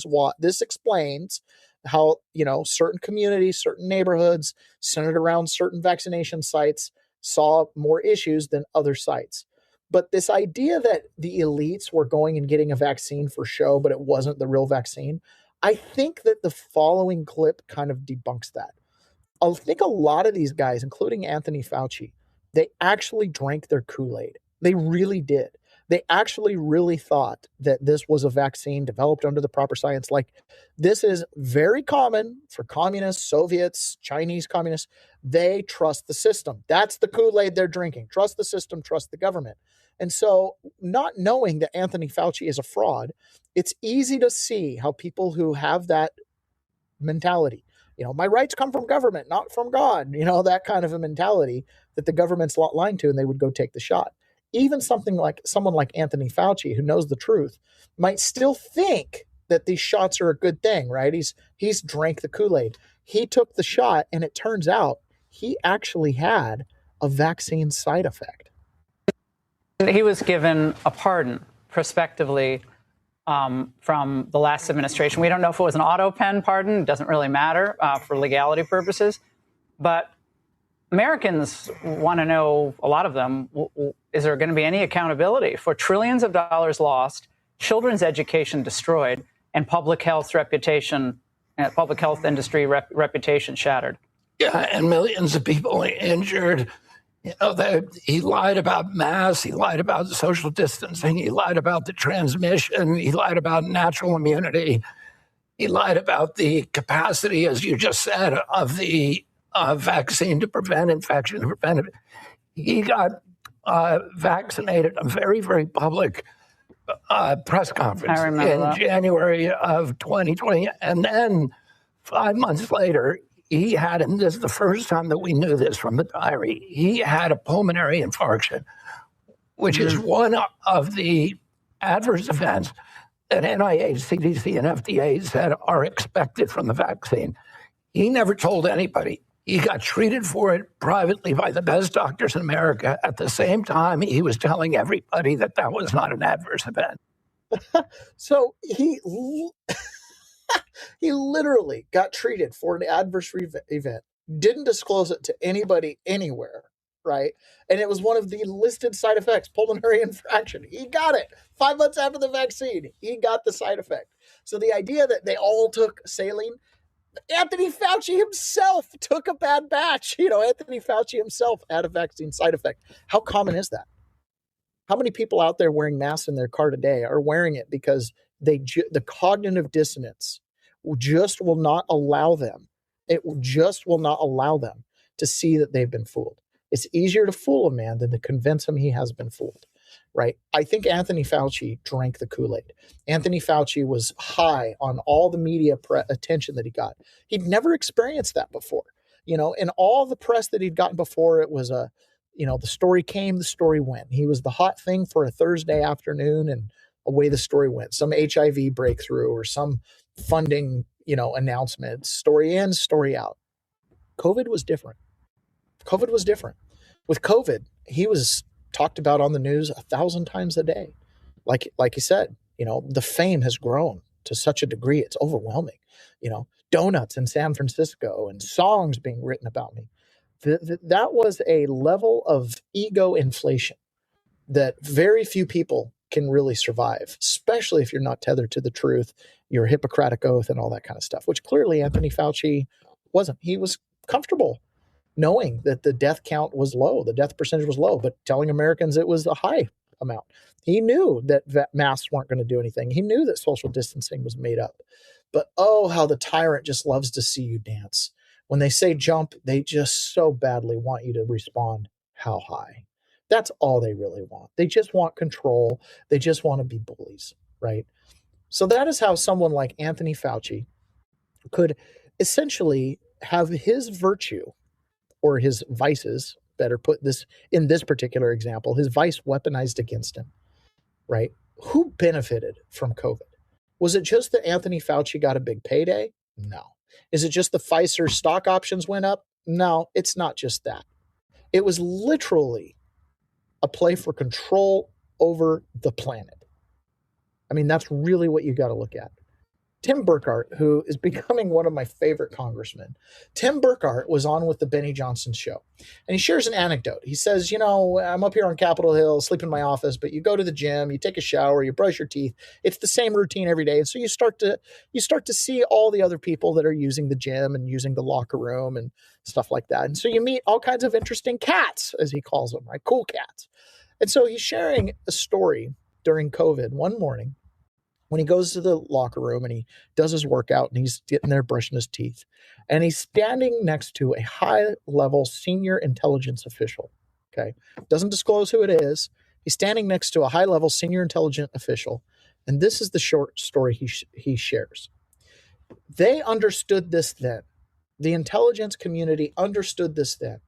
explains how, certain communities, certain neighborhoods centered around certain vaccination sites saw more issues than other sites. But this idea that the elites were going and getting a vaccine for show, but it wasn't the real vaccine, I think that the following clip kind of debunks that. I think a lot of these guys, including Anthony Fauci, they actually drank their Kool-Aid. They really did. They actually really thought that this was a vaccine developed under the proper science. Like, this is very common for communists, Soviets, Chinese communists. They trust the system. That's the Kool-Aid they're drinking. Trust the system, trust the government. And so, not knowing that Anthony Fauci is a fraud, it's easy to see how people who have that mentality, my rights come from government, not from God, that kind of a mentality, that the government's lying to, and they would go take the shot. Even someone like Anthony Fauci, who knows the truth, might still think that these shots are a good thing, right? He's drank the Kool-Aid. He took the shot, and it turns out he actually had a vaccine side effect. He was given a pardon prospectively from the last administration. We don't know if it was an auto pen pardon. It doesn't really matter for legality purposes. But Americans want to know, a lot of them, is there going to be any accountability for trillions of dollars lost, children's education destroyed, and public health industry reputation shattered? Yeah, and millions of people injured. He lied about masks. He lied about social distancing. He lied about the transmission. He lied about natural immunity. He lied about the capacity, as you just said, of the vaccine to prevent infection. He got vaccinated at a very, very public press conference in January of 2020. And then 5 months later, he had, and this is the first time that we knew this from the diary, he had a pulmonary infarction, which is one of the adverse events that NIH, CDC, and FDA said are expected from the vaccine. He never told anybody. He got treated for it privately by the best doctors in America. At the same time, he was telling everybody that that was not an adverse event. So he literally got treated for an adverse event, didn't disclose it to anybody anywhere, right? And it was one of the listed side effects, pulmonary infraction. He got it 5 months after the vaccine. He got the side effect. So the idea that they all took saline, Anthony Fauci himself took a bad batch. Anthony Fauci himself had a vaccine side effect. How common is that? How many people out there wearing masks in their car today are wearing it because the cognitive dissonance just will not allow them. It just will not allow them to see that they've been fooled. It's easier to fool a man than to convince him he has been fooled, right? I think Anthony Fauci drank the Kool-Aid. Anthony Fauci was high on all the media attention that he got. He'd never experienced that before. In all the press that he'd gotten before, it was the story came, the story went. He was the hot thing for a Thursday afternoon, and away the story went. Some HIV breakthrough or some funding, announcement. Story in, story out. COVID was different. With COVID, he was talked about on the news 1,000 times a day. Like you said, the fame has grown to such a degree, it's overwhelming. Donuts in San Francisco and songs being written about me. That was a level of ego inflation that very few people can really survive, especially if you're not tethered to the truth, your Hippocratic oath and all that kind of stuff, which clearly Anthony Fauci wasn't. He was comfortable knowing that the death count was low, the death percentage was low, but telling Americans it was a high amount. He knew that masks weren't going to do anything. He knew that social distancing was made up. But oh, how the tyrant just loves to see you dance. When they say jump, they just so badly want you to respond how high. That's all they really want. They just want control. They just want to be bullies, right? So that is how someone like Anthony Fauci could essentially have his virtue or his vices, better put this in this particular example, his vice weaponized against him, right? Who benefited from COVID? Was it just that Anthony Fauci got a big payday? No. Is it just the Pfizer stock options went up? No, it's not just that. It was literally a play for control over the planet. I mean, that's really what you got to look at. Tim Burkhart, who is becoming one of my favorite congressmen. Tim Burkhart was on with the Benny Johnson show, and he shares an anecdote. He says, I'm up here on Capitol Hill, sleep in my office, but you go to the gym, you take a shower, you brush your teeth. It's the same routine every day. And so you start to see all the other people that are using the gym and using the locker room and stuff like that. And so you meet all kinds of interesting cats, as he calls them, right? Cool cats. And so he's sharing a story during COVID one morning when he goes to the locker room and he does his workout and he's getting there brushing his teeth. And he's standing next to a high-level senior intelligence official, okay? Doesn't disclose who it is. He's standing next to a high-level senior intelligence official. And this is the short story he shares. They understood this then. The intelligence community understood this then.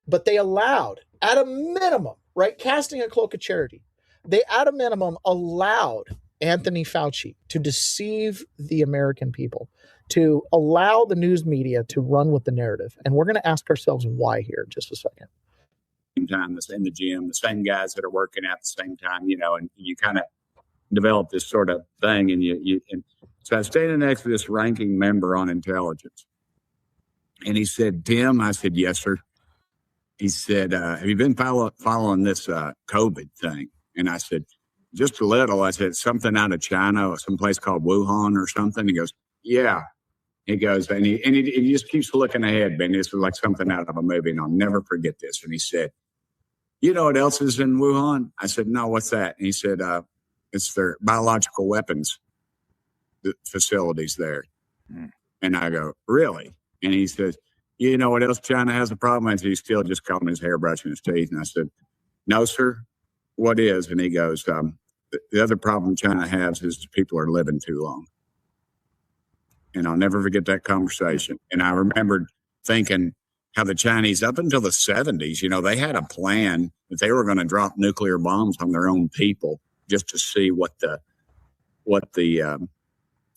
But they allowed, at a minimum, right, casting a cloak of charity, they at a minimum allowed Anthony Fauci to deceive the American people, to allow the news media to run with the narrative. And we're going to ask ourselves why here in just a second. Time in the gym, the same guys that are working at the same time, and you kind of develop this sort of thing. And so I was standing next to this ranking member on intelligence. And he said, Tim, I said, yes, sir. He said, have you been following this COVID thing? And I said, just a little. I said, something out of China or some place called Wuhan or something. He goes, yeah. He goes, and he just keeps looking ahead, Ben. This was like something out of a movie, and I'll never forget this. And he said, you know what else is in Wuhan? I said, no, what's that? And he said, it's their biological weapons facilities there. And I go, really? And he says, you know what else China has a problem with? He's still just combing his hair, brushing his teeth. And I said, no, sir. What is? And he goes, the other problem China has is people are living too long. And I'll never forget that conversation. And I remembered thinking how the Chinese, up until the 70s, they had a plan that they were going to drop nuclear bombs on their own people just to see what the what the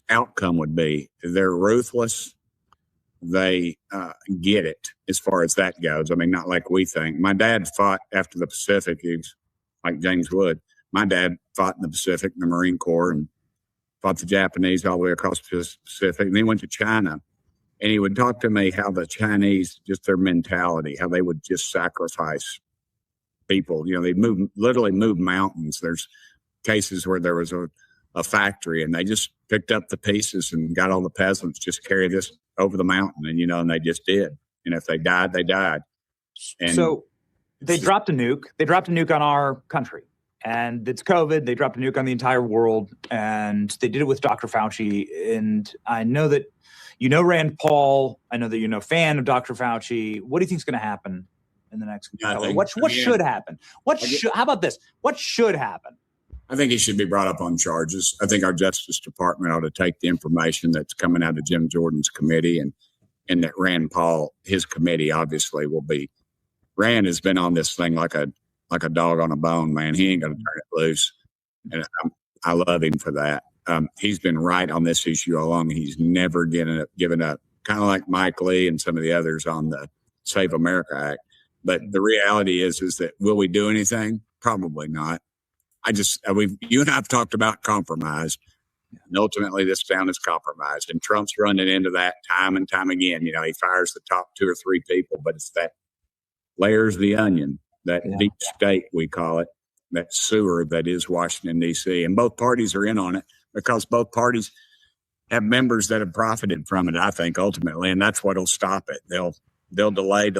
outcome would be. They're ruthless. They get it as far as that goes. I mean, not like we think. My dad fought after the Pacific. He was like James Wood. My dad fought in the Pacific, in the Marine Corps, and fought the Japanese all the way across the Pacific. And he went to China. And he would talk to me how the Chinese, just their mentality, how they would just sacrifice people. You know, they literally move mountains. There's cases where there was a factory and they just picked up the pieces and got all the peasants just carry this over the mountain. And, and they just did. And if they died, they died. And so they dropped a nuke. They dropped a nuke on our country. And it's COVID. They dropped a nuke on the entire world. And they did it with Dr. Fauci. And I know that Rand Paul. I know that you're no fan of Dr. Fauci. What do you think is going to happen in the next? What should happen? How about this? What should happen? I think he should be brought up on charges. I think our Justice Department ought to take the information that's coming out of Jim Jordan's committee and that Rand Paul, his committee, obviously will be. Rand has been on this thing like a dog on a bone, man. He ain't going to turn it loose, and I love him for that. He's been right on this issue all along. He's never given up, kind of like Mike Lee and some of the others on the Save America Act. But the reality is that will we do anything? Probably not. You and I have talked about compromise, and ultimately this town is compromised. And Trump's running into that time and time again. He fires the top 2 or 3 people, but it's that layers the onion, that deep state, we call it, that sewer that is Washington, D.C. And both parties are in on it, because both parties have members that have profited from it, I think, ultimately. And that's what'll stop it. They'll delay.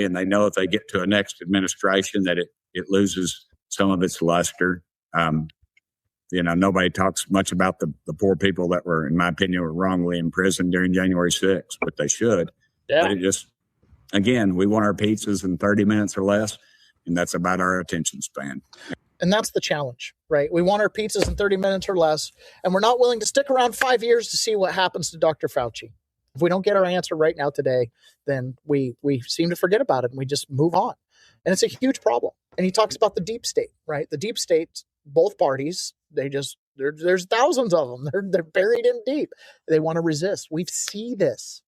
And they know if they get to a next administration that it loses some of its luster. Nobody talks much about the poor people that were, in my opinion, wrongly imprisoned during January 6th, but they should. Yeah. But it just, again, we want our pizzas in 30 minutes or less, and that's about our attention span. And that's the challenge, right? We want our pizzas in 30 minutes or less, and we're not willing to stick around 5 years to see what happens to Dr. Fauci. If we don't get our answer right now today, then we seem to forget about it and we just move on. And it's a huge problem. And he talks about the deep state, right? The deep state, both parties, there's thousands of them. They're buried in deep. They want to resist. We see this.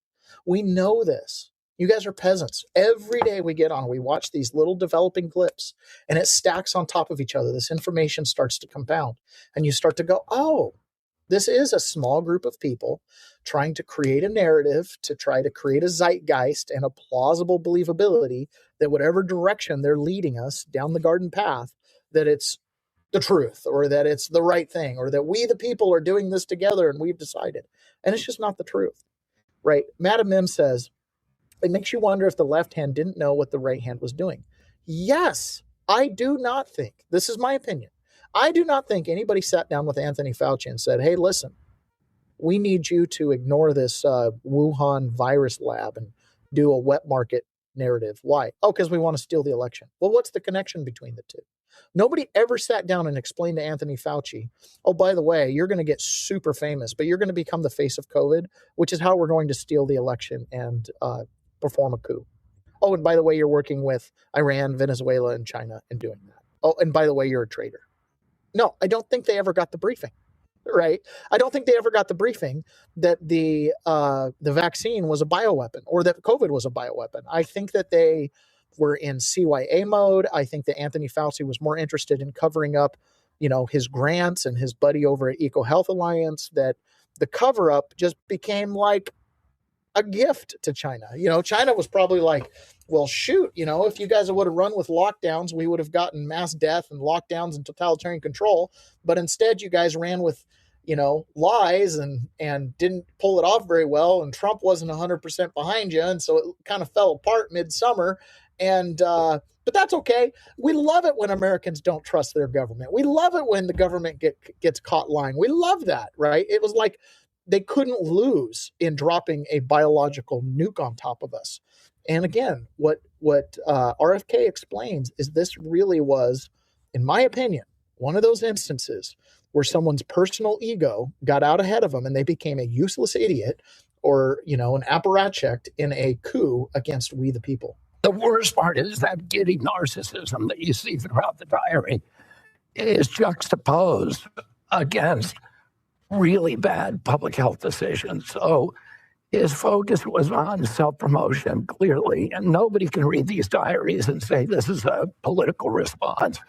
We know this. You guys are peasants. Every day we get on, we watch these little developing clips and it stacks on top of each other. This information starts to compound and you start to go, oh, this is a small group of people trying to create a narrative, to try to create a zeitgeist and a plausible believability that whatever direction they're leading us down the garden path, that it's the truth or that it's the right thing or that we, the people, are doing this together and we've decided. And it's just not the truth, right? Madam Mim says, it makes you wonder if the left hand didn't know what the right hand was doing. Yes, I do not think, this is my opinion, I do not think anybody sat down with Anthony Fauci and said, hey, listen, we need you to ignore this Wuhan virus lab and do a wet market narrative. Why? Oh, because we want to steal the election. Well, what's the connection between the two? Nobody ever sat down and explained to Anthony Fauci, oh, by the way, you're going to get super famous, but you're going to become the face of COVID, which is how we're going to steal the election and perform a coup. Oh, and by the way, you're working with Iran, Venezuela, and China in doing that. Oh, and by the way, you're a traitor. No, I don't think they ever got the briefing, right? I don't think they ever got the briefing that the vaccine was a bioweapon or that COVID was a bioweapon. I think that they were in CYA mode. I think that Anthony Fauci was more interested in covering up, his grants and his buddy over at EcoHealth Alliance, that the cover up just became like a gift to China. China was probably like, well, shoot, if you guys would have run with lockdowns, we would have gotten mass death and lockdowns and totalitarian control. But instead, you guys ran with, lies and didn't pull it off very well. And Trump wasn't 100% behind you. And so it kind of fell apart midsummer. And, but that's okay. We love it when Americans don't trust their government. We love it when the government gets caught lying. We love that, right? It was like they couldn't lose in dropping a biological nuke on top of us. And again, what RFK explains is this really was, in my opinion, one of those instances where someone's personal ego got out ahead of them and they became a useless idiot or, an apparatchik in a coup against we the people. The worst part is that giddy narcissism that you see throughout the diary is juxtaposed against really bad public health decisions. So his focus was on self-promotion, clearly, and nobody can read these diaries and say this is a political response.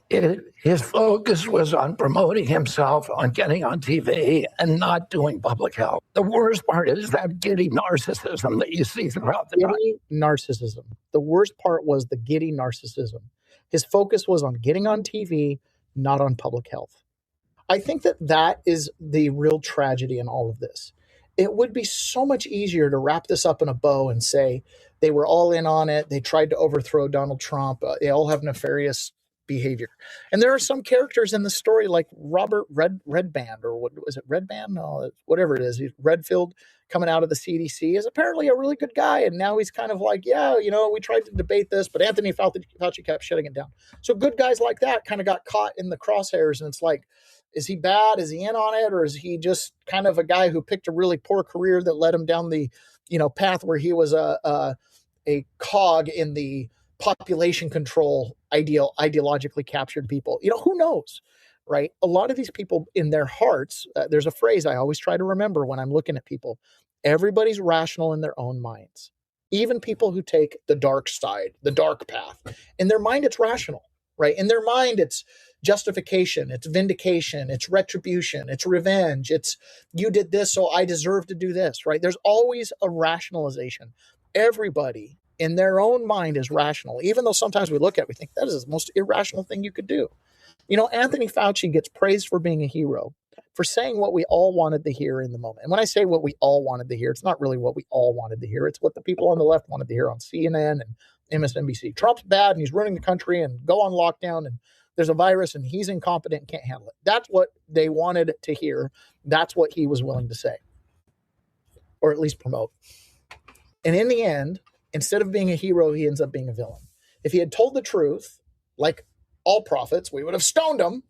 His focus was on promoting himself, on getting on TV, and not doing public health. The worst part is that giddy narcissism that you see throughout the giddy narcissism. The worst part was the giddy narcissism. His focus was on getting on TV, not on public health. I think that is the real tragedy in all of this. It would be so much easier to wrap this up in a bow and say they were all in on it. They tried to overthrow Donald Trump. They all have nefarious behavior. And there are some characters in the story like Robert Redband, or what was it, Redband? No, whatever it is. Redfield coming out of the CDC is apparently a really good guy. And now he's kind of like, yeah, we tried to debate this, but Anthony Fauci kept shutting it down. So good guys like that kind of got caught in the crosshairs. And it's like, is he bad? Is he in on it? Or is he just kind of a guy who picked a really poor career that led him down the, path where he was a cog in the population control ideologically captured people? Who knows, right? A lot of these people in their hearts, there's a phrase I always try to remember when I'm looking at people. Everybody's rational in their own minds. Even people who take the dark side, the dark path. In their mind, it's rational, right? In their mind, it's justification, it's vindication, it's retribution, it's revenge, it's you did this, so I deserve to do this, right? There's always a rationalization. Everybody in their own mind is rational, even though sometimes we look at it, we think that is the most irrational thing you could do. Anthony Fauci gets praised for being a hero, for saying what we all wanted to hear in the moment. And when I say what we all wanted to hear, it's not really what we all wanted to hear. It's what the people on the left wanted to hear on CNN and MSNBC. Trump's bad and he's ruining the country and go on lockdown and there's a virus and he's incompetent and can't handle it. That's what they wanted to hear. That's what he was willing to say, or at least promote. And in the end, instead of being a hero, he ends up being a villain. If he had told the truth, like all prophets, we would have stoned him,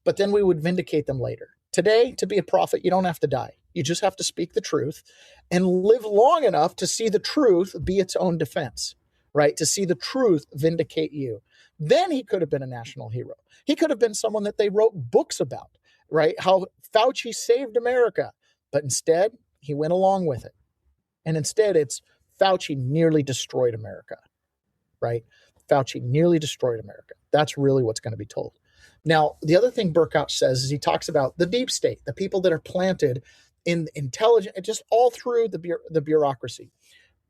but then we would vindicate them later. Today, to be a prophet, you don't have to die. You just have to speak the truth and live long enough to see the truth be its own defense, right? To see the truth vindicate you. Then he could have been a national hero. He could have been someone that they wrote books about, right? How Fauci saved America. But instead, he went along with it. And instead, it's Fauci nearly destroyed America, right? Fauci nearly destroyed America. That's really what's going to be told. Now, the other thing Burkouch says is he talks about the deep state, the people that are planted in intelligence, just all through the bureaucracy.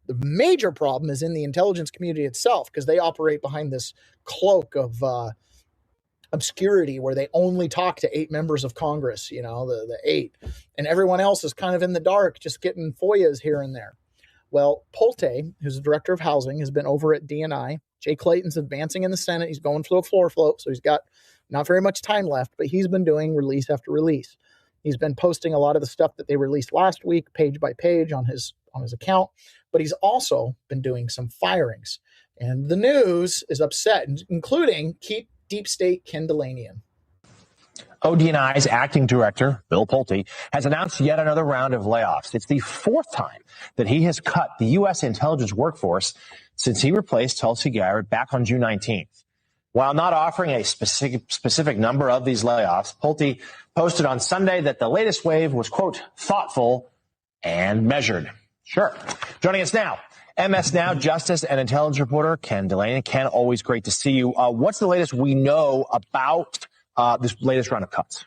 The major problem is in the intelligence community itself, because they operate behind this cloak of obscurity where they only talk to 8 members of Congress, the 8. And everyone else is kind of in the dark, just getting FOIAs here and there. Well, Polte, who's the director of housing, has been over at DNI. Jay Clayton's advancing in the Senate. He's going for the floor float, so he's got not very much time left, but he's been doing release after release. He's been posting a lot of the stuff that they released last week, page by page on his account, but he's also been doing some firings. And the news is upset, including Keep Deep State Ken Delanian. ODNI's acting director, Bill Pulte, has announced yet another round of layoffs. It's the 4th time that he has cut the U.S. intelligence workforce since he replaced Tulsi Gabbard back on June 19th. While not offering a specific number of these layoffs, Pulte posted on Sunday that the latest wave was, quote, thoughtful and measured. Sure. Joining us now, MS Now Justice and Intelligence reporter Ken Delanian. Ken, always great to see you. What's the latest we know about this latest round of cuts?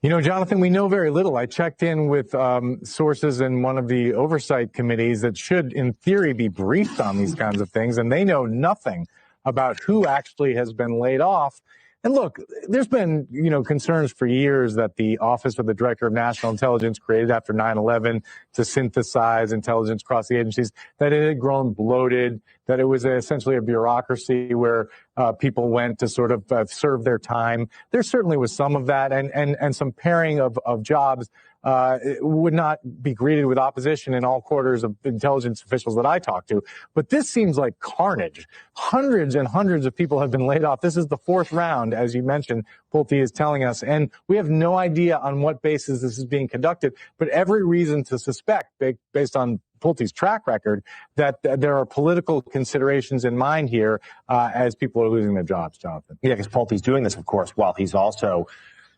Jonathan, we know very little. I checked in with sources in one of the oversight committees that should, in theory, be briefed on these kinds of things, and they know nothing about who actually has been laid off. And look, there's been, concerns for years that the Office of the Director of National Intelligence, created after 9/11 to synthesize intelligence across the agencies, that it had grown bloated, that it was essentially a bureaucracy where people went to sort of serve their time. There certainly was some of that, and some pairing of jobs would not be greeted with opposition in all quarters of intelligence officials that I talk to. But this seems like carnage. Hundreds and hundreds of people have been laid off. This is the 4th round, as you mentioned, Pulte is telling us. And we have no idea on what basis this is being conducted, but every reason to suspect, based on Pulte's track record, that there are political considerations in mind here as people are losing their jobs, Jonathan. Yeah, because Pulte's doing this, of course, while he's also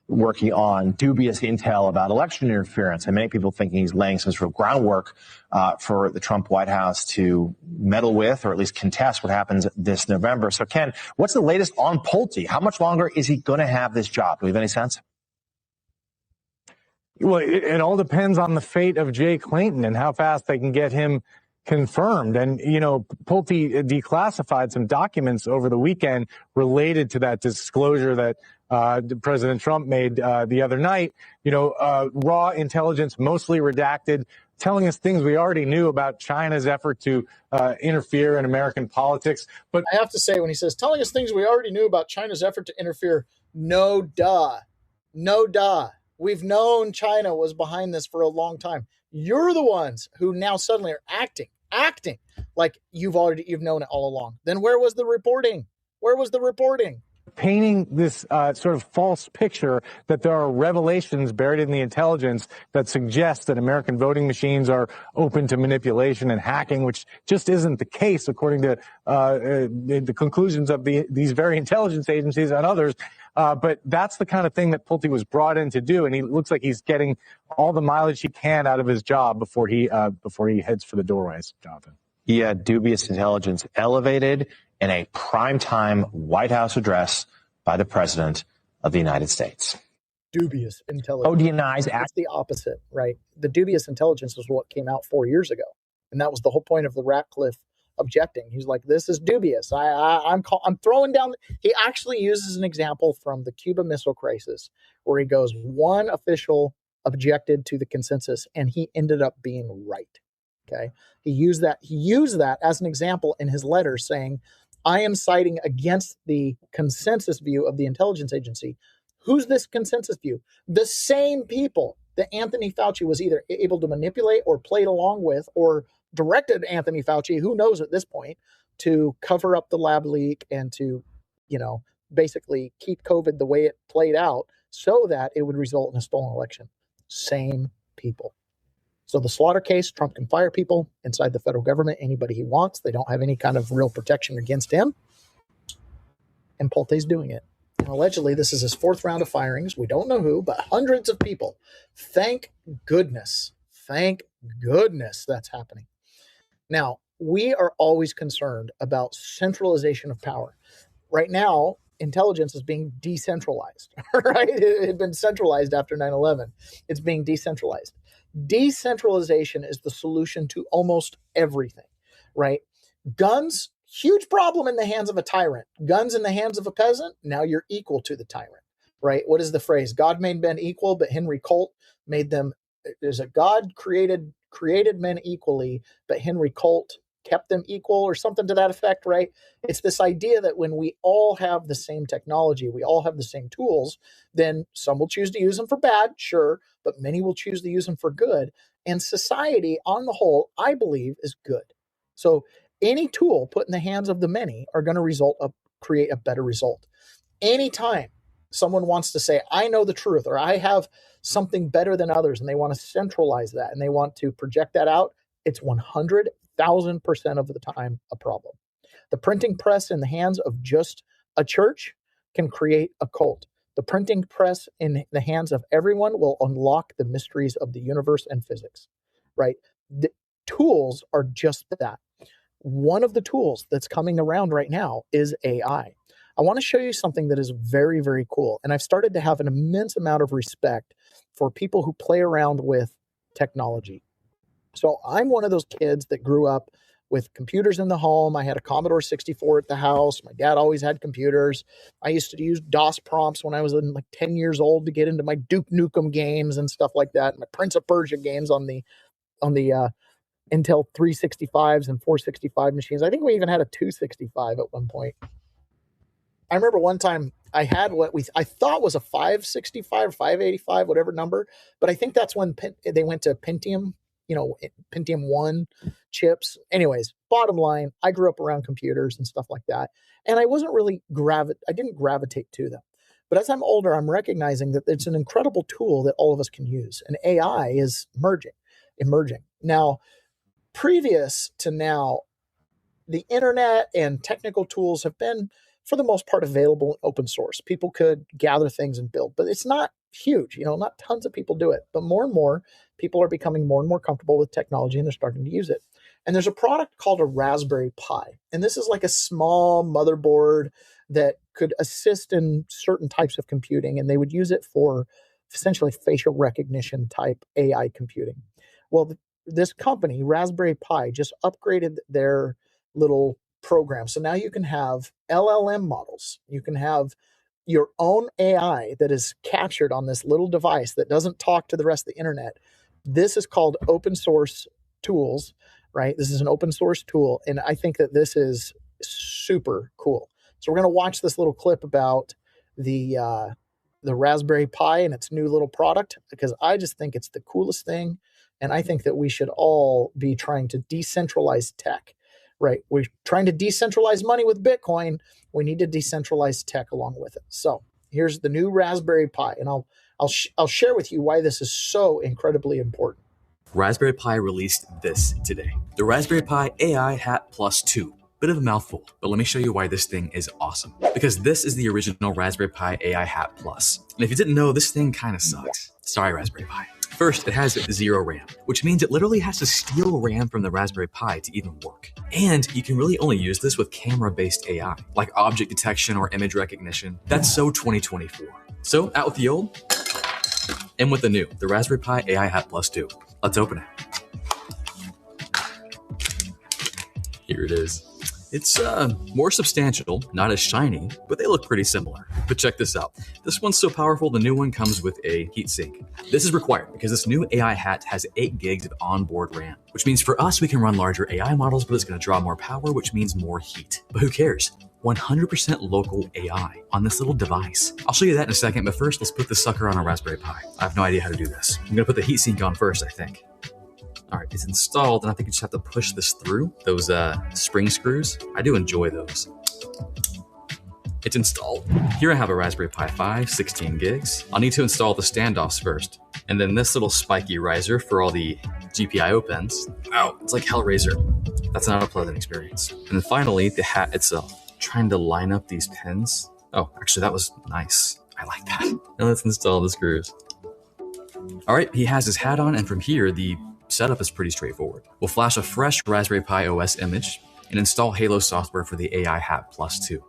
working on dubious intel about election interference, and many people thinking he's laying some sort of groundwork for the Trump White House to meddle with, or at least contest, what happens this November. So, Ken, what's the latest on Pulte? How much longer is he going to have this job? Do we have any sense? Well, it all depends on the fate of Jay Clayton and how fast they can get him confirmed. And, you know, Pulte declassified some documents over the weekend related to that disclosure that President Trump made the other night. You know, raw intelligence, mostly redacted, telling us things we already knew about China's effort to interfere in American politics. But I have to say, when he says telling us things we already knew about China's effort to interfere, no duh. We've known China was behind this for a long time. You're the ones who now suddenly are acting like you've known it all along. Then where was the reporting? Painting this sort of false picture that there are revelations buried in the intelligence that suggest that American voting machines are open to manipulation and hacking, which just isn't the case, according to the conclusions of these very intelligence agencies and others. But that's the kind of thing that Pulte was brought in to do, and he looks like he's getting all the mileage he can out of his job before he heads for the doorways, Jonathan. He had dubious intelligence elevated in a primetime White House address by the President of the United States. Dubious intelligence. ODNI's It's the opposite, right? The dubious intelligence was what came out 4 years ago, and that was the whole point of the Ratcliffe objecting. He's like, "This is dubious. I'm throwing down." He actually uses an example from the Cuba Missile Crisis, where he goes, one official objected to the consensus, and he ended up being right. Okay, he used that as an example in his letter, saying, I am citing against the consensus view of the intelligence agency. Who's this consensus view? The same people that Anthony Fauci was either able to manipulate or played along with, or directed Anthony Fauci, who knows at this point, to cover up the lab leak and to, basically keep COVID the way it played out so that it would result in a stolen election. Same people. So the Slaughter case, Trump can fire people inside the federal government, anybody he wants. They don't have any kind of real protection against him. And Pulte's doing it. And allegedly, this is his fourth round of firings. We don't know who, but hundreds of people. Thank goodness that's happening. Now, we are always concerned about centralization of power. Right now, intelligence is being decentralized, right? It had been centralized after 9/11. It's being decentralized. Decentralization is the solution to almost everything, right? Guns, huge problem in the hands of a tyrant. Guns in the hands of a peasant, now you're equal to the tyrant, right? What is the phrase? God made men equal, but Henry Colt made them. There's a God created men equally, but Henry Colt kept them equal, or something to that effect, right? It's this idea that when we all have the same technology, we all have the same tools, then some will choose to use them for bad, sure, but many will choose to use them for good. And society on the whole, I believe, is good. So any tool put in the hands of the many are going to create a better result. Anytime someone wants to say, I know the truth, or I have something better than others, and they want to centralize that and they want to project that out, it's 100,000% of the time a problem. The printing press in the hands of just a church can create a cult. The printing press in the hands of everyone will unlock the mysteries of the universe and physics, right? The tools are just that. One of the tools that's coming around right now is AI. I want to show you something that is very, very cool. And I've started to have an immense amount of respect for people who play around with technology. So I'm one of those kids that grew up with computers in the home. I had a Commodore 64 at the house. My dad always had computers. I used to use DOS prompts when I was like 10 years old to get into my Duke Nukem games and stuff like that. My Prince of Persia games on the Intel 365s and 465 machines. I think we even had a 265 at one point. I remember one time I had what I thought was a 565, 585, whatever number, but I think that's when they went to Pentium, Pentium 1 chips. Anyways, bottom line, I grew up around computers and stuff like that, and I wasn't really I didn't gravitate to them. But as I'm older, I'm recognizing that it's an incredible tool that all of us can use, and AI is emerging. Now, previous to now, the internet and technical tools have been, for the most part, available in open source. People could gather things and build, but it's not huge. Not tons of people do it, but more and more people are becoming more and more comfortable with technology, and they're starting to use it. And there's a product called a Raspberry Pi. And this is like a small motherboard that could assist in certain types of computing, and they would use it for essentially facial recognition type AI computing. Well, this company, Raspberry Pi, just upgraded their little program. So now you can have LLM models. You can have your own AI that is captured on this little device that doesn't talk to the rest of the internet. This is called open source tools, right? This is an open source tool. And I think that this is super cool. So we're going to watch this little clip about the Raspberry Pi and its new little product, because I just think it's the coolest thing. And I think that we should all be trying to decentralize tech, right? We're trying to decentralize money with Bitcoin. We need to decentralize tech along with it. So here's the new Raspberry Pi, and I'll share with you why this is so incredibly important. Raspberry Pi released this today. The Raspberry Pi AI Hat Plus 2. Bit of a mouthful, but let me show you why this thing is awesome. Because this is the original Raspberry Pi AI Hat Plus. And if you didn't know, this thing kind of sucks. Sorry, Raspberry Pi. First, it has 0 RAM, which means it literally has to steal RAM from the Raspberry Pi to even work. And you can really only use this with camera-based AI, like object detection or image recognition. That's so 2024. So, out with the old, in with the new, the Raspberry Pi AI Hat Plus 2. Let's open it. Here it is. It's more substantial, not as shiny, but they look pretty similar. But check this out. This one's so powerful, the new one comes with a heatsink. This is required because this new AI hat has 8 gigs of onboard RAM, which means for us, we can run larger AI models, but it's going to draw more power, which means more heat. But who cares? 100% local AI on this little device. I'll show you that in a second, but first, let's put this sucker on a Raspberry Pi. I have no idea how to do this. I'm going to put the heatsink on first, I think. All right, it's installed, and I think you just have to push this through those spring screws. I do enjoy those. It's installed. Here I have a Raspberry Pi 5, 16 gigs. I'll need to install the standoffs first, and then this little spiky riser for all the GPIO pins. Ow, it's like Hellraiser. That's not a pleasant experience. And then finally, the hat itself. Trying to line up these pins. Oh, actually, that was nice. I like that. Now let's install the screws. All right, he has his hat on, and from here, the setup is pretty straightforward. We'll flash a fresh Raspberry Pi OS image and install Halo software for the AI Hat Plus 2.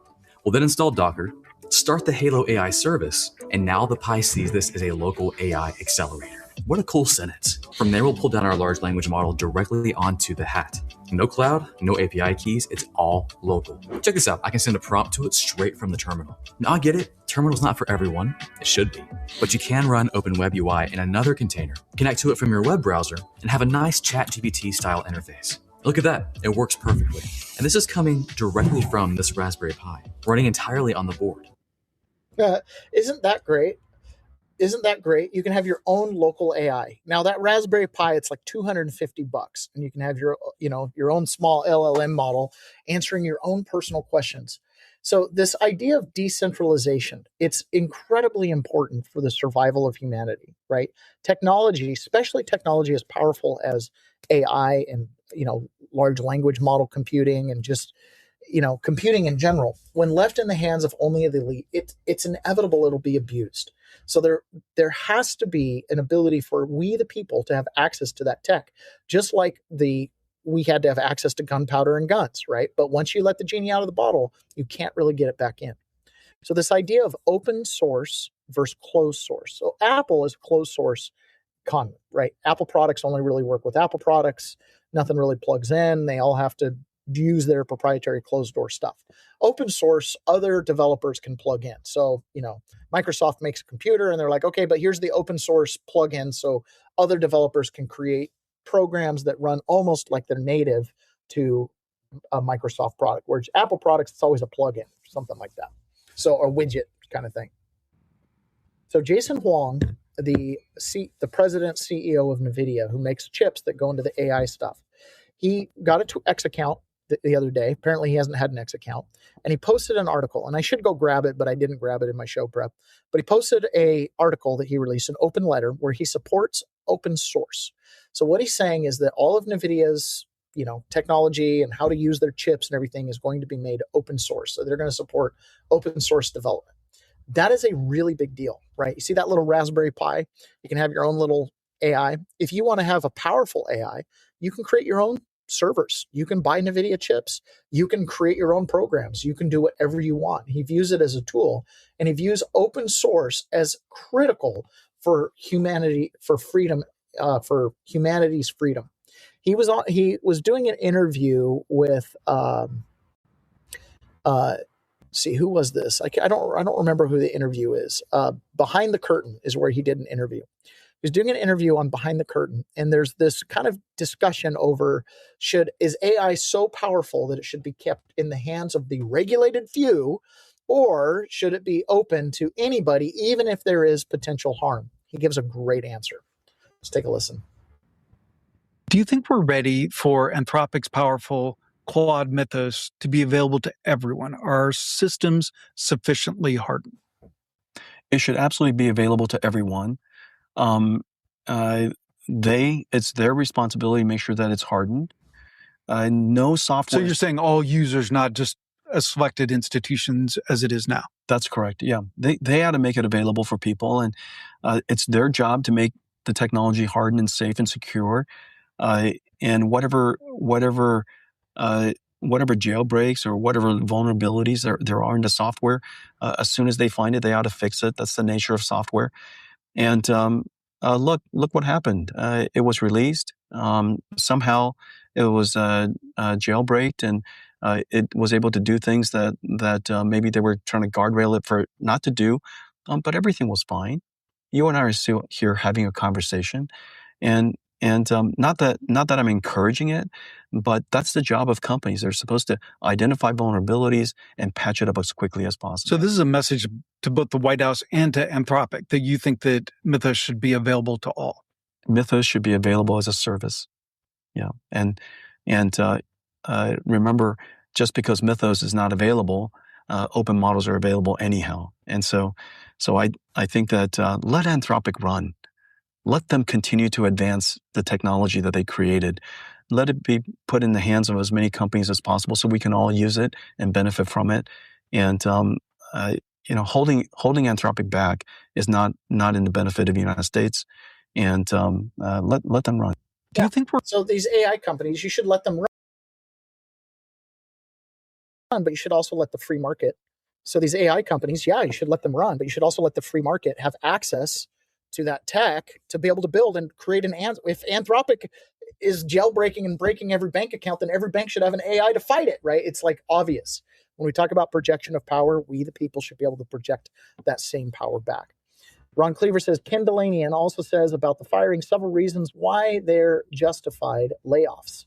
We'll then install Docker, start the Halo AI service, and now the Pi sees this as a local AI accelerator. What a cool sentence. From there, we'll pull down our large language model directly onto the hat. No cloud, no API keys, it's all local. Check this out, I can send a prompt to it straight from the terminal. Now I get it, terminal's not for everyone, it should be, but you can run OpenWebUI in another container, connect to it from your web browser, and have a nice ChatGPT style interface. Look at that, it works perfectly. And this is coming directly from this Raspberry Pi, running entirely on the board. Isn't that great? Isn't that great? You can have your own local AI. Now that Raspberry Pi, it's like $250, and you can have your own small LLM model answering your own personal questions. So this idea of decentralization, it's incredibly important for the survival of humanity, right? Technology, especially technology as powerful as AI and, large language model computing and just, computing in general, when left in the hands of only the elite, it's inevitable it'll be abused. So there has to be an ability for we, the people, to have access to that tech, just like we had to have access to gunpowder and guns, right? But once you let the genie out of the bottle, you can't really get it back in. So this idea of open source versus closed source. So Apple is closed source conduit, right? Apple products only really work with Apple products. Nothing really plugs in. They all have to use their proprietary closed door stuff. Open source, other developers can plug in. So, Microsoft makes a computer and they're like, okay, but here's the open source plugin so other developers can create programs that run almost like they're native to a Microsoft product. Whereas Apple products, it's always a plugin, something like that. So a widget kind of thing. So Jason Huang, the president CEO of NVIDIA, who makes chips that go into the AI stuff, he got a X account the other day. Apparently he hasn't had an X account, and he posted an article, and I should go grab it, but I didn't grab it in my show prep. But he posted a article that he released, an open letter, where he supports open source. So what he's saying is that all of NVIDIA's, technology and how to use their chips and everything is going to be made open source. So they're going to support open source development. That is a really big deal, right? You see that little Raspberry Pi? You can have your own little AI. If you want to have a powerful AI, you can create your own servers. You can buy NVIDIA chips. You can create your own programs. You can do whatever you want. He views it as a tool, and he views open source as critical for humanity, for freedom, for humanity's freedom. He was doing an interview with see, who was this? I don't remember who the interview is. Behind the Curtain is where he did an interview. He was doing an interview on Behind the Curtain, and there's this kind of discussion over is AI so powerful that it should be kept in the hands of the regulated few, or should it be open to anybody, even if there is potential harm? He gives a great answer. Let's take a listen. Do you think we're ready for Anthropic's powerful Claude Mythos to be available to everyone? Are our systems sufficiently hardened? It should absolutely be available to everyone. It's their responsibility to make sure that it's hardened. No software. So you're saying all users, not just selected institutions as it is now? That's correct. Yeah, they ought to make it available for people, and it's their job to make the technology hardened and safe and secure. And whatever jailbreaks or whatever vulnerabilities there are in the software, as soon as they find it, they ought to fix it. That's the nature of software. And look what happened. It was released. Somehow it was jailbreaked, and it was able to do things that maybe they were trying to guardrail it for not to do. But everything was fine. You and I are still here having a conversation, and not that I'm encouraging it, but that's the job of companies. They're supposed to identify vulnerabilities and patch it up as quickly as possible. So this is a message to both the White House and to Anthropic that you think that Mythos should be available to all. Mythos should be available as a service. Yeah, and remember, just because Mythos is not available, open models are available anyhow. And so I think that let Anthropic run. Let them continue to advance the technology that they created. Let it be put in the hands of as many companies as possible so we can all use it and benefit from it. And holding Anthropic back is not in the benefit of the United States. And let them run. Do you think so? These AI companies, you should let them run, but you should also let the free market. So these AI companies, yeah, you should let them run, but you should also let the free market have access to that tech to be able to build and create if Anthropic is jailbreaking and breaking every bank account, then every bank should have an AI to fight it, right? It's like obvious. When we talk about projection of power, we the people should be able to project that same power back. Ron Cleaver says, Ken Delanian also says about the firing several reasons why they're justified layoffs.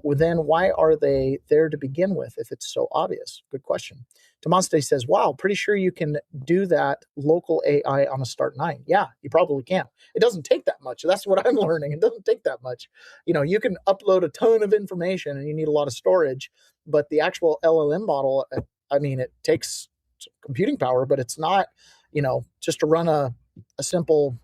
Then why are they there to begin with if it's so obvious? Good question. Tomaste says, wow, pretty sure you can do that local AI on a Start 9. Yeah, you probably can. It doesn't take that much. That's what I'm learning. It doesn't take that much. You can upload a ton of information and you need a lot of storage, but the actual LLM model, it takes computing power, but it's not, just to run a simple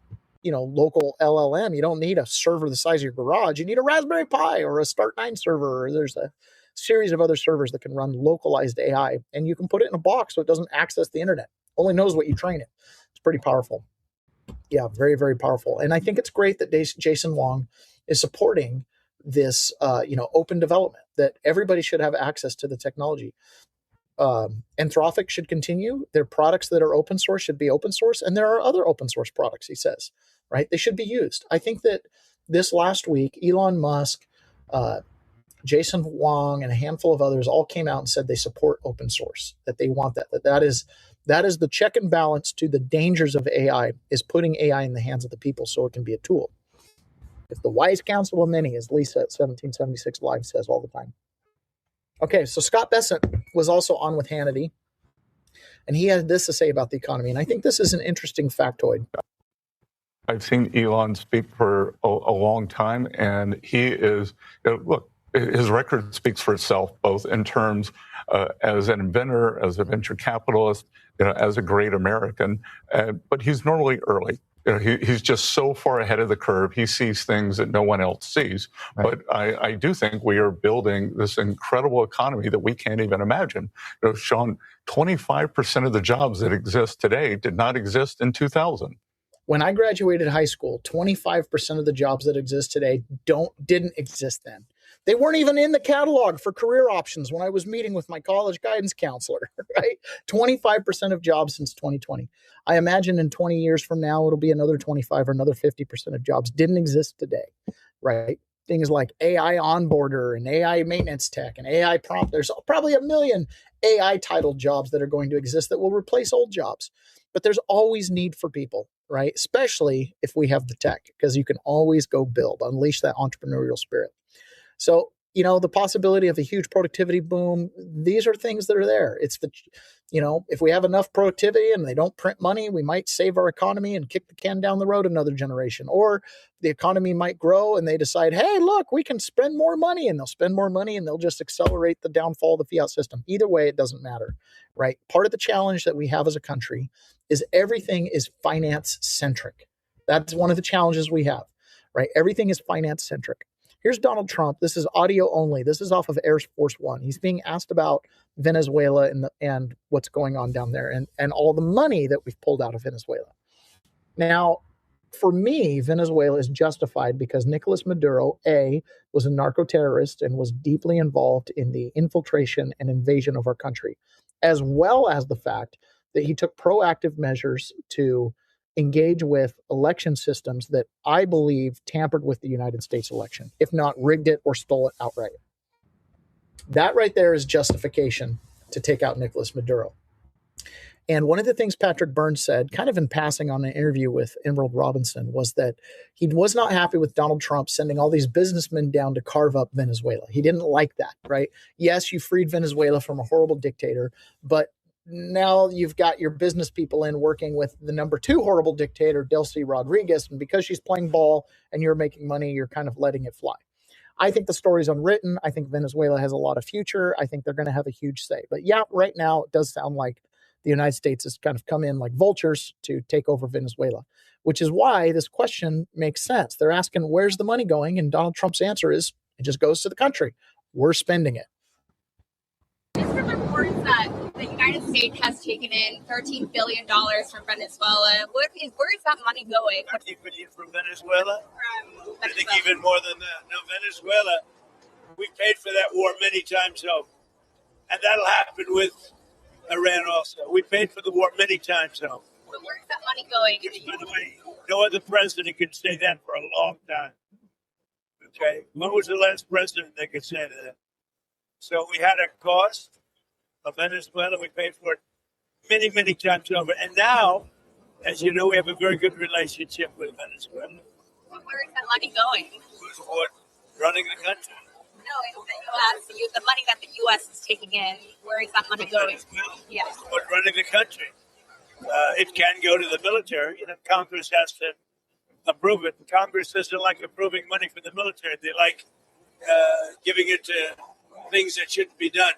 local LLM. You don't need a server the size of your garage. You need a Raspberry Pi or a Start 9 server. Or there's a series of other servers that can run localized AI, and you can put it in a box so it doesn't access the internet. Only knows what you train it. It's pretty powerful. Yeah, very, very powerful. And I think it's great that Jason Wong is supporting this, open development, that everybody should have access to the technology. Anthropic should continue. Their products that are open source should be open source, and there are other open source products, he says, right? They should be used. I think that this last week, Elon Musk, Jason Wong, and a handful of others all came out and said they support open source, that they want that is the check and balance to the dangers of AI, is putting AI in the hands of the people so it can be a tool. It's the wise counsel of many, as Lisa at 1776 Live says all the time. Okay, so Scott Bessent was also on with Hannity, and he had this to say about the economy, and I think this is an interesting factoid. I've seen Elon speak for a long time, and he is, look, his record speaks for itself, both in terms as an inventor, as a venture capitalist, as a great American, but he's normally early. He's just so far ahead of the curve. He sees things that no one else sees. Right. But I do think we are building this incredible economy that we can't even imagine. Sean, 25% of the jobs that exist today did not exist in 2000. When I graduated high school, 25% of the jobs that exist today didn't exist then. They weren't even in the catalog for career options when I was meeting with my college guidance counselor, right? 25% of jobs since 2020. I imagine in 20 years from now, it'll be another 25 or another 50% of jobs didn't exist today, right? Things like AI onboarder and AI maintenance tech and AI prompt. There's probably 1 million AI titled jobs that are going to exist that will replace old jobs. But there's always need for people, right? Especially if we have the tech, because you can always go build, unleash that entrepreneurial spirit. So, the possibility of a huge productivity boom, these are things that are there. It's if we have enough productivity and they don't print money, we might save our economy and kick the can down the road another generation. Or the economy might grow and they decide, hey, look, we can spend more money, and they'll spend more money and they'll just accelerate the downfall of the fiat system. Either way, it doesn't matter, right? Part of the challenge that we have as a country is everything is finance centric. That's one of the challenges we have, right? Everything is finance centric. Here's Donald Trump. This is audio only. This is off of Air Force One. He's being asked about Venezuela and what's going on down there and all the money that we've pulled out of Venezuela. Now, for me, Venezuela is justified because Nicolas Maduro, A, was a narco-terrorist and was deeply involved in the infiltration and invasion of our country, as well as the fact that he took proactive measures to engage with election systems that I believe tampered with the United States election, if not rigged it or stole it outright. That right there is justification to take out Nicolas Maduro. And one of the things Patrick Burns said, kind of in passing on an interview with Emerald Robinson, was that he was not happy with Donald Trump sending all these businessmen down to carve up Venezuela. He didn't like that, right? Yes, you freed Venezuela from a horrible dictator, but now you've got your business people in working with the number 2 horrible dictator, Delcy Rodriguez. And because she's playing ball and you're making money, you're kind of letting it fly. I think the story's unwritten. I think Venezuela has a lot of future. I think they're going to have a huge say. But yeah, right now it does sound like the United States has kind of come in like vultures to take over Venezuela, which is why this question makes sense. They're asking, where's the money going? And Donald Trump's answer is, it just goes to the country. We're spending it. There's reports that the United States has taken in $13 billion from Venezuela. Where is that money going? $13 billion from Venezuela? I think even more than that. No, Venezuela, we paid for that war many times over. And that'll happen with Iran also. We paid for the war many times over. But where is that money going? By the way, no other president can say that for a long time. Okay? When was the last president that could say that? So we had a cost of Venezuela. We paid for it many, many times over. And now, as you know, we have a very good relationship with Venezuela. But where is that money going? Who's running the country? No, it's the U.S. The money that the U.S. is taking in. Where is that money going? Yes. Who's running the country? It can go to the military. Congress has to approve it. Congress doesn't like approving money for the military. They like giving it to things that shouldn't be done.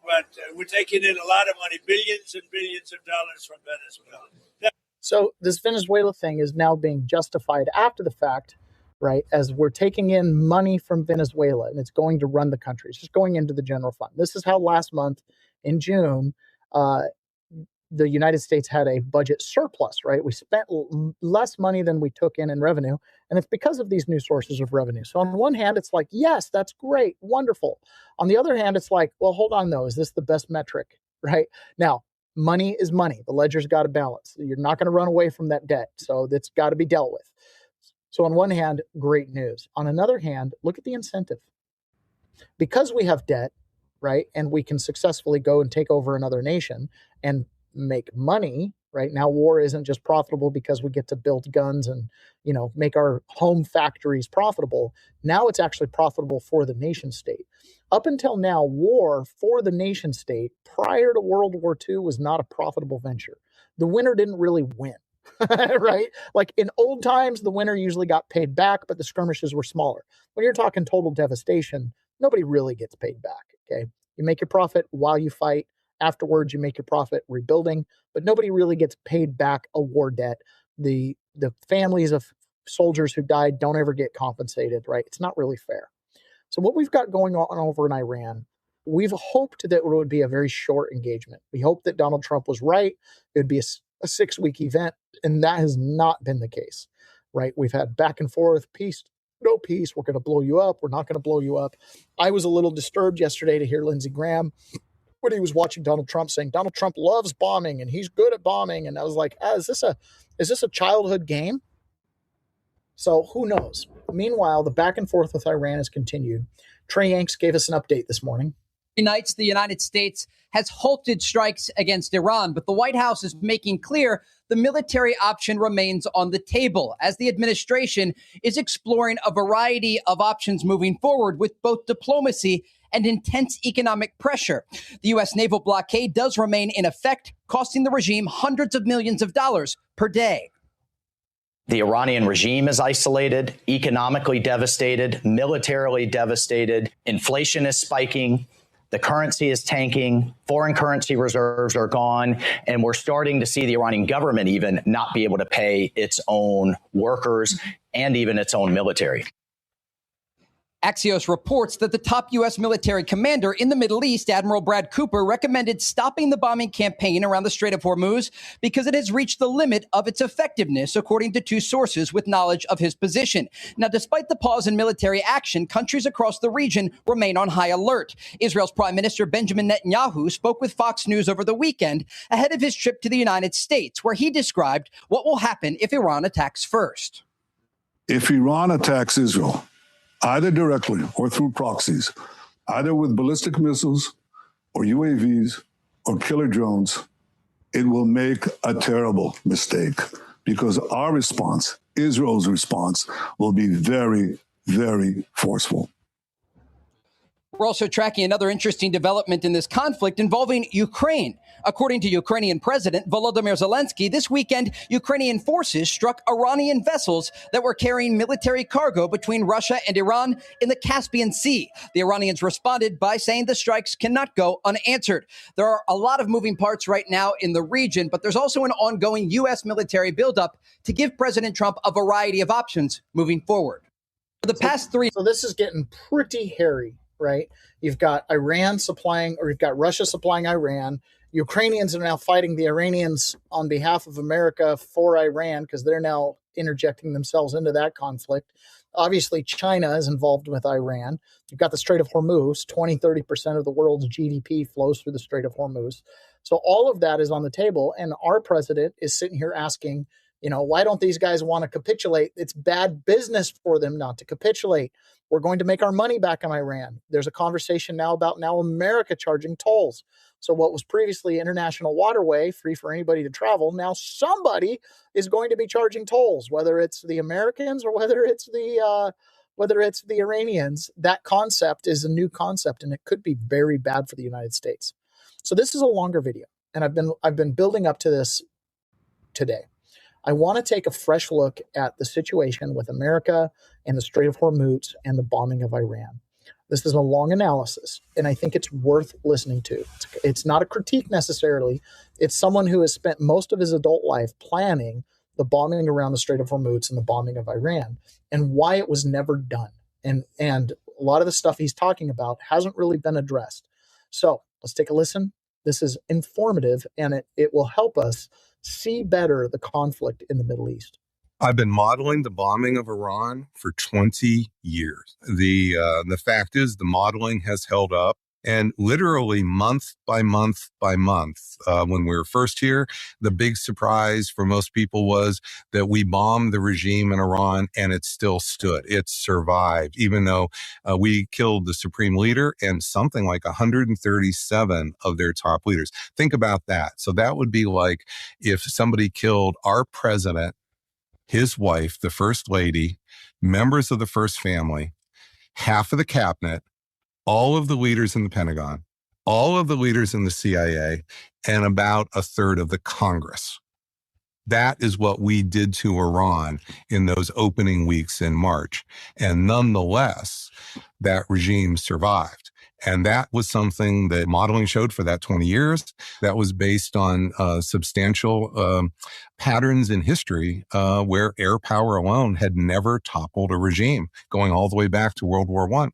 But we're taking in a lot of money, billions and billions of dollars from Venezuela. So this Venezuela thing is now being justified after the fact, right, as we're taking in money from Venezuela and it's going to run the country. It's just going into the general fund. This is how last month in June, the United States had a budget surplus, right? We spent less money than we took in revenue, and it's because of these new sources of revenue. So on one hand, it's like, yes, that's great, wonderful. On the other hand, it's like, well, hold on though, is this the best metric, right? Now, money is money. The ledger's got to balance. You're not going to run away from that debt, so that's got to be dealt with. So on one hand, great news. On another hand, look at the incentive. Because we have debt, right, and we can successfully go and take over another nation and make money, right? Now war isn't just profitable because we get to build guns and, make our home factories profitable. Now it's actually profitable for the nation state. Up until now, war for the nation state prior to World War II was not a profitable venture. The winner didn't really win, right? Like in old times, the winner usually got paid back, but the skirmishes were smaller. When you're talking total devastation, nobody really gets paid back, okay? You make your profit while you fight. Afterwards, you make your profit rebuilding, but nobody really gets paid back a war debt. The the families of soldiers who died don't ever get compensated, right? It's not really fair. So what we've got going on over in Iran, we've hoped that it would be a very short engagement. We hoped that Donald Trump was right. It would be a 6-week event, and that has not been the case, right? We've had back and forth, peace, no peace. We're going to blow you up. We're not going to blow you up. I was a little disturbed yesterday to hear Lindsey Graham when he was watching Donald Trump saying Donald Trump loves bombing and he's good at bombing. And I was like, is this a childhood game? So who knows? Meanwhile, the back and forth with Iran has continued. Trey Yanks gave us an update this morning. Nights, the United States has halted strikes against Iran, but the White House is making clear the military option remains on the table as the administration is exploring a variety of options moving forward with both diplomacy and intense economic pressure. The U.S. naval blockade does remain in effect, costing the regime hundreds of millions of dollars per day. The Iranian regime is isolated, economically devastated, militarily devastated. Inflation is spiking. The currency is tanking. Foreign currency reserves are gone. And we're starting to see the Iranian government even not be able to pay its own workers and even its own military. Axios reports that the top U.S. military commander in the Middle East, Admiral Brad Cooper, recommended stopping the bombing campaign around the Strait of Hormuz because it has reached the limit of its effectiveness, according to two sources with knowledge of his position. Now, despite the pause in military action, countries across the region remain on high alert. Israel's Prime Minister Benjamin Netanyahu spoke with Fox News over the weekend ahead of his trip to the United States, where he described what will happen if Iran attacks first. If Iran attacks Israel, either directly or through proxies, either with ballistic missiles or UAVs or killer drones, it will make a terrible mistake because our response, Israel's response, will be very, very forceful. We're also tracking another interesting development in this conflict involving Ukraine. According to Ukrainian President Volodymyr Zelensky, this weekend, Ukrainian forces struck Iranian vessels that were carrying military cargo between Russia and Iran in the Caspian Sea. The Iranians responded by saying the strikes cannot go unanswered. There are a lot of moving parts right now in the region, but there's also an ongoing U.S. military buildup to give President Trump a variety of options moving forward. For the past three... So this is getting pretty hairy. Right? You've got Iran supplying, or you've got Russia supplying Iran. Ukrainians are now fighting the Iranians on behalf of America for Iran because they're now interjecting themselves into that conflict. Obviously, China is involved with Iran. You've got the Strait of Hormuz. 20-30% of the world's GDP flows through the Strait of Hormuz. So all of that is on the table. And our president is sitting here asking, why don't these guys want to capitulate? It's bad business for them not to capitulate. We're going to make our money back on Iran. There's a conversation now about America charging tolls. So what was previously international waterway, free for anybody to travel, now somebody is going to be charging tolls, whether it's the Americans or whether it's the Iranians. That concept is a new concept, and it could be very bad for the United States. So this is a longer video, and I've been building up to this today. I want to take a fresh look at the situation with America and the Strait of Hormuz and the bombing of Iran. This is a long analysis, and I think it's worth listening to. It's not a critique necessarily. It's someone who has spent most of his adult life planning the bombing around the Strait of Hormuz and the bombing of Iran and why it was never done. And a lot of the stuff he's talking about hasn't really been addressed. So let's take a listen. This is informative, and it will help us see better the conflict in the Middle East. I've been modeling the bombing of Iran for 20 years. The fact is the modeling has held up, and literally month by month by month, when we were first here, the big surprise for most people was that we bombed the regime in Iran and it still stood. It survived, even though we killed the supreme leader and something like 137 of their top leaders. Think about that. So that would be like if somebody killed our president, his wife, the first lady, members of the first family, half of the cabinet, all of the leaders in the Pentagon, all of the leaders in the CIA, and about a third of the Congress. That is what we did to Iran in those opening weeks in March. And nonetheless, that regime survived. And that was something that modeling showed for that 20 years. That was based on substantial patterns in history where air power alone had never toppled a regime, going all the way back to World War I.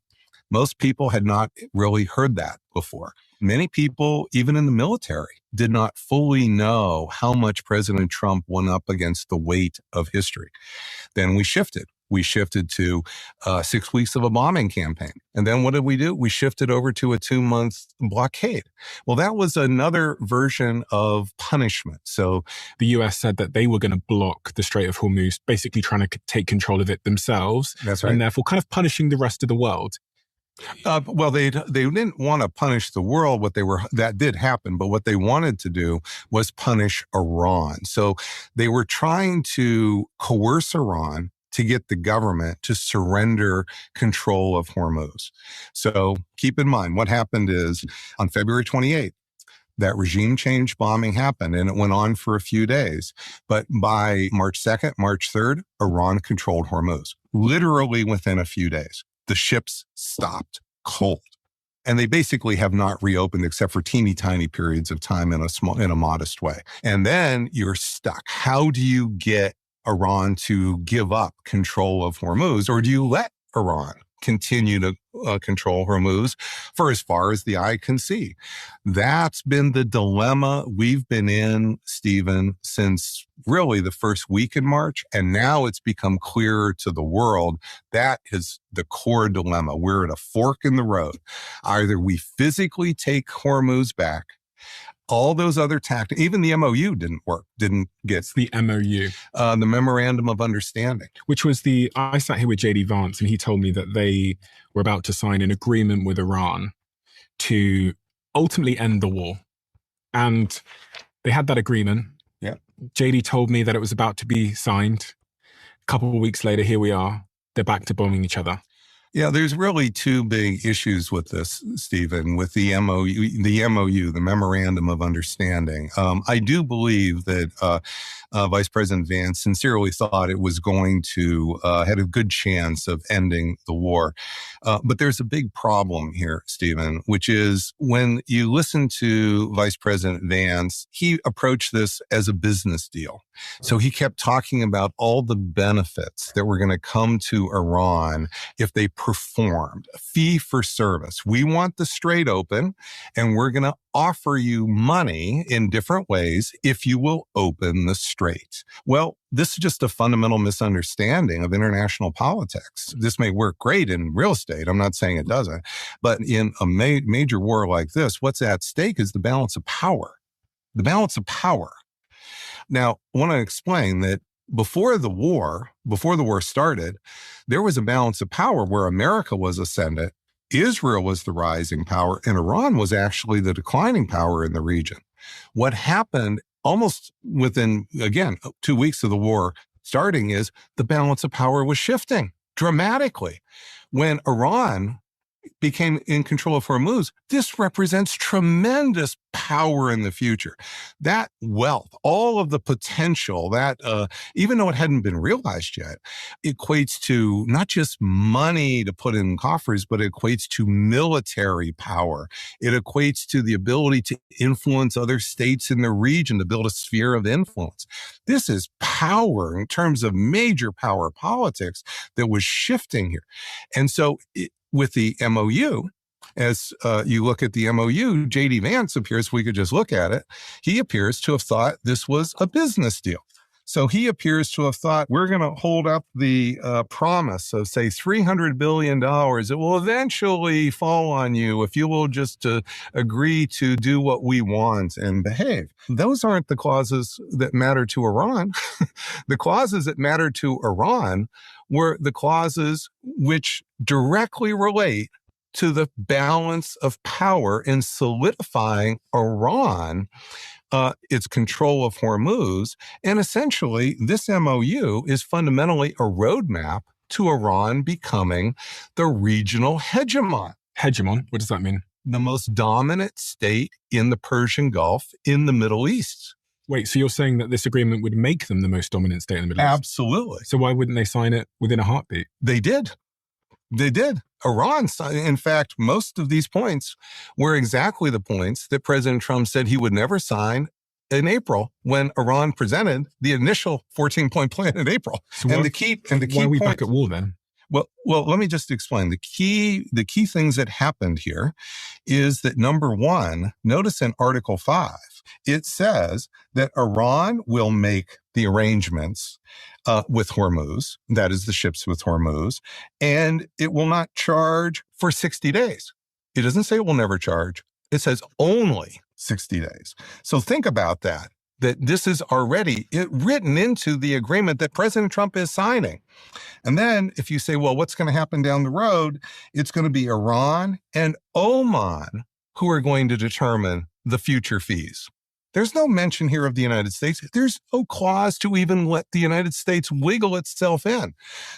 Most people had not really heard that before. Many people, even in the military, did not fully know how much President Trump went up against the weight of history. Then we shifted. We shifted to 6 weeks of a bombing campaign. And then what did we do? We shifted over to a 2-month blockade. Well, that was another version of punishment. So the US said that they were going to block the Strait of Hormuz, basically trying to take control of it themselves. That's right. And therefore kind of punishing the rest of the world. Well, they didn't want to punish the world. That did happen, but what they wanted to do was punish Iran. So they were trying to coerce Iran to get the government to surrender control of Hormuz. So keep in mind, what happened is on February 28th, that regime change bombing happened, and it went on for a few days. But by March 2nd, March 3rd, Iran controlled Hormuz, literally within a few days. The ships stopped cold. And they basically have not reopened except for teeny tiny periods of time in a modest way. And then you're stuck. How do you get Iran to give up control of Hormuz, or do you let Iran continue to control Hormuz for as far as the eye can see? That's been the dilemma we've been in, Stephen, since really the first week in March. And now it's become clearer to the world. That is the core dilemma. We're at a fork in the road. Either we physically take Hormuz back, all those other tactics, even the MOU didn't work, didn't get. The MOU. The Memorandum of Understanding. Which was I sat here with JD Vance and he told me that they were about to sign an agreement with Iran to ultimately end the war. And they had that agreement. Yeah. JD told me that it was about to be signed. A couple of weeks later, here we are. They're back to bombing each other. Yeah, there's really two big issues with this, Stephen, with the MOU, the Memorandum of Understanding. I do believe that Vice President Vance sincerely thought it was going to, had a good chance of ending the war. But there's a big problem here, Stephen, which is when you listen to Vice President Vance, he approached this as a business deal. So he kept talking about all the benefits that were going to come to Iran if they performed. Fee for service. We want the strait open, and we're going to offer you money in different ways if you will open the strait. Well, this is just a fundamental misunderstanding of international politics. This may work great in real estate. I'm not saying it doesn't. But in a major war like this, what's at stake is the balance of power. The balance of power. Now, I want to explain that before the war started, there was a balance of power where America was ascendant, Israel was the rising power, and Iran was actually the declining power in the region. What happened almost within, again, 2 weeks of the war starting is the balance of power was shifting dramatically. When Iran became in control of Hormuz, this represents tremendous power in the future. That wealth, all of the potential, that even though it hadn't been realized yet, equates to not just money to put in coffers, but it equates to military power. It equates to the ability to influence other states in the region, to build a sphere of influence. This is power in terms of major power politics that was shifting here. And so with the MOU, as you look at the MOU, JD Vance appears, we could just look at it, he appears to have thought this was a business deal. So he appears to have thought, we're going to hold up the promise of, say, $300 billion. It will eventually fall on you if you will just agree to do what we want and behave. Those aren't the clauses that matter to Iran. The clauses that matter to Iran were the clauses which directly relate to the balance of power in solidifying Iran, its control of Hormuz. And essentially, this MOU is fundamentally a roadmap to Iran becoming the regional hegemon. Hegemon? What does that mean? The most dominant state in the Persian Gulf in the Middle East. Wait, so you're saying that this agreement would make them the most dominant state in the Middle East? Absolutely. So why wouldn't they sign it within a heartbeat? They did. They did. Iran, in fact, most of these points were exactly the points that President Trump said he would never sign in April when Iran presented the initial 14-point plan in April. So and why, the key why are we back at war then? Well, let me just explain. The key things that happened here is that, number one, notice in Article 5, it says that Iran will make the arrangements with Hormuz, that is the ships with Hormuz, and it will not charge for 60 days. It doesn't say it will never charge. It says only 60 days. So think about that this is already written into the agreement that President Trump is signing. And then if you say, well, what's going to happen down the road? It's going to be Iran and Oman who are going to determine the future fees. There's no mention here of the United States. There's no clause to even let the United States wiggle itself in.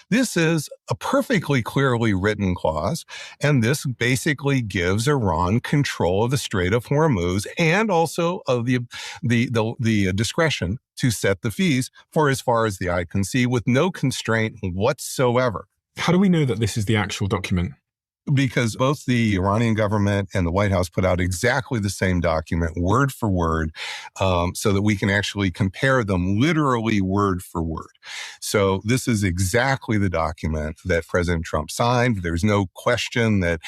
This is a perfectly clearly written clause, and this basically gives Iran control of the Strait of Hormuz and also of the discretion to set the fees for as far as the eye can see with no constraint whatsoever. How do we know that this is the actual document? Because both the Iranian government and the White House put out exactly the same document, word for word, so that we can actually compare them literally word for word. So this is exactly the document that President Trump signed. There's no question that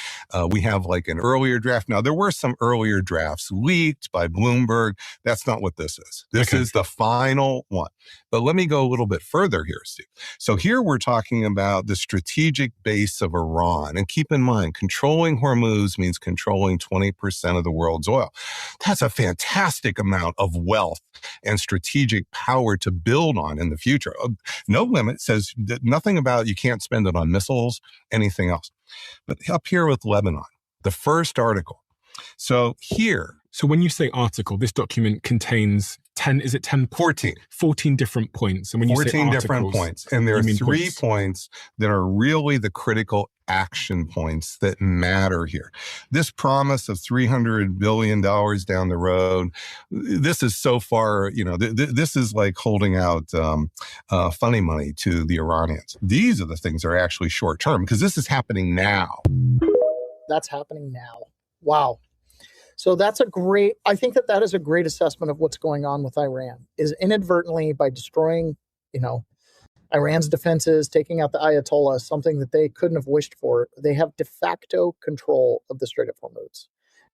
we have like an earlier draft. Now, there were some earlier drafts leaked by Bloomberg. That's not what this is. This is the final one. But let me go a little bit further here, Steve. So here we're talking about the strategic base of Iran. And keep in mind, controlling Hormuz means controlling 20% of the world's oil. That's a fantastic amount of wealth and strategic power to build on in the future. No limit says nothing about you can't spend it on missiles, anything else. But up here with Lebanon, the first article. So here. So when you say article, this document contains 14 different points. And when you 14 say articles, different points. And there are 3 points. points that are really the critical action points that matter here. This promise of $300 billion down the road, this is so far, this is like holding out funny money to the Iranians. These are the things that are actually short term because this is happening now. That's happening now. Wow. So I think that is a great assessment of what's going on with Iran, is inadvertently by destroying, Iran's defenses, taking out the Ayatollah, something that they couldn't have wished for. They have de facto control of the Strait of Hormuz.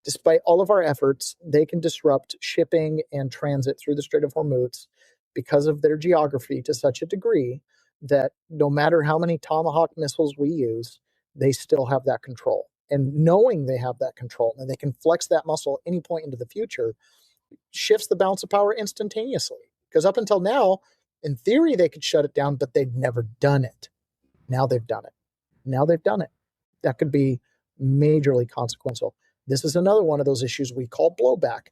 Despite all of our efforts, they can disrupt shipping and transit through the Strait of Hormuz because of their geography to such a degree that no matter how many Tomahawk missiles we use, they still have that control. And knowing they have that control and they can flex that muscle at any point into the future shifts the balance of power instantaneously. Because up until now, in theory, they could shut it down, but they'd never done it. Now they've done it. That could be majorly consequential. This is another one of those issues we call blowback.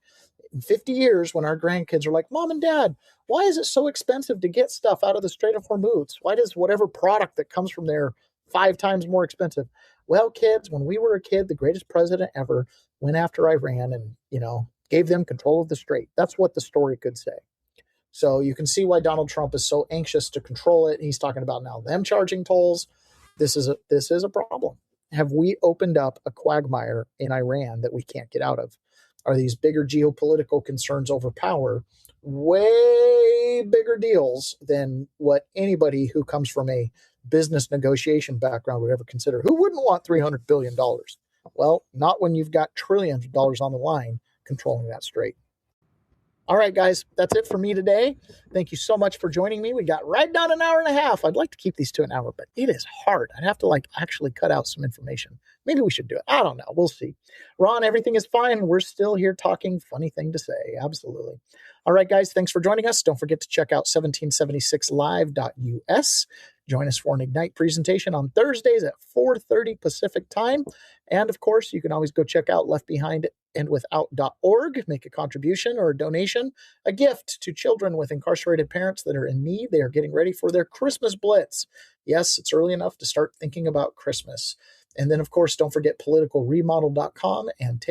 In 50 years, when our grandkids are like, Mom and Dad, why is it so expensive to get stuff out of the Strait of Hormuz? Why does whatever product that comes from there 5 times more expensive? Well, kids, when we were a kid, the greatest president ever went after Iran and, gave them control of the strait. That's what the story could say. So you can see why Donald Trump is so anxious to control it. He's talking about now them charging tolls. This is a problem. Have we opened up a quagmire in Iran that we can't get out of? Are these bigger geopolitical concerns over power way bigger deals than what anybody who comes from a business negotiation background would ever consider? Who wouldn't want $300 billion? Well, not when you've got trillions of dollars on the line controlling that strait. All right, guys, that's it for me today. Thank you so much for joining me. We got right down an hour and a half. I'd like to keep these to an hour, but it is hard. I'd have to actually cut out some information. Maybe we should do it. I don't know. We'll see. Ron, everything is fine. We're still here talking. Funny thing to say. Absolutely. All right, guys, thanks for joining us. Don't forget to check out 1776live.us. Join us for an Ignite presentation on Thursdays at 4:30 Pacific time. And of course, you can always go check out leftbehindandwithout.org, make a contribution or a donation, a gift to children with incarcerated parents that are in need. They are getting ready for their Christmas blitz. Yes, it's early enough to start thinking about Christmas. And then, of course, don't forget politicalremodel.com and take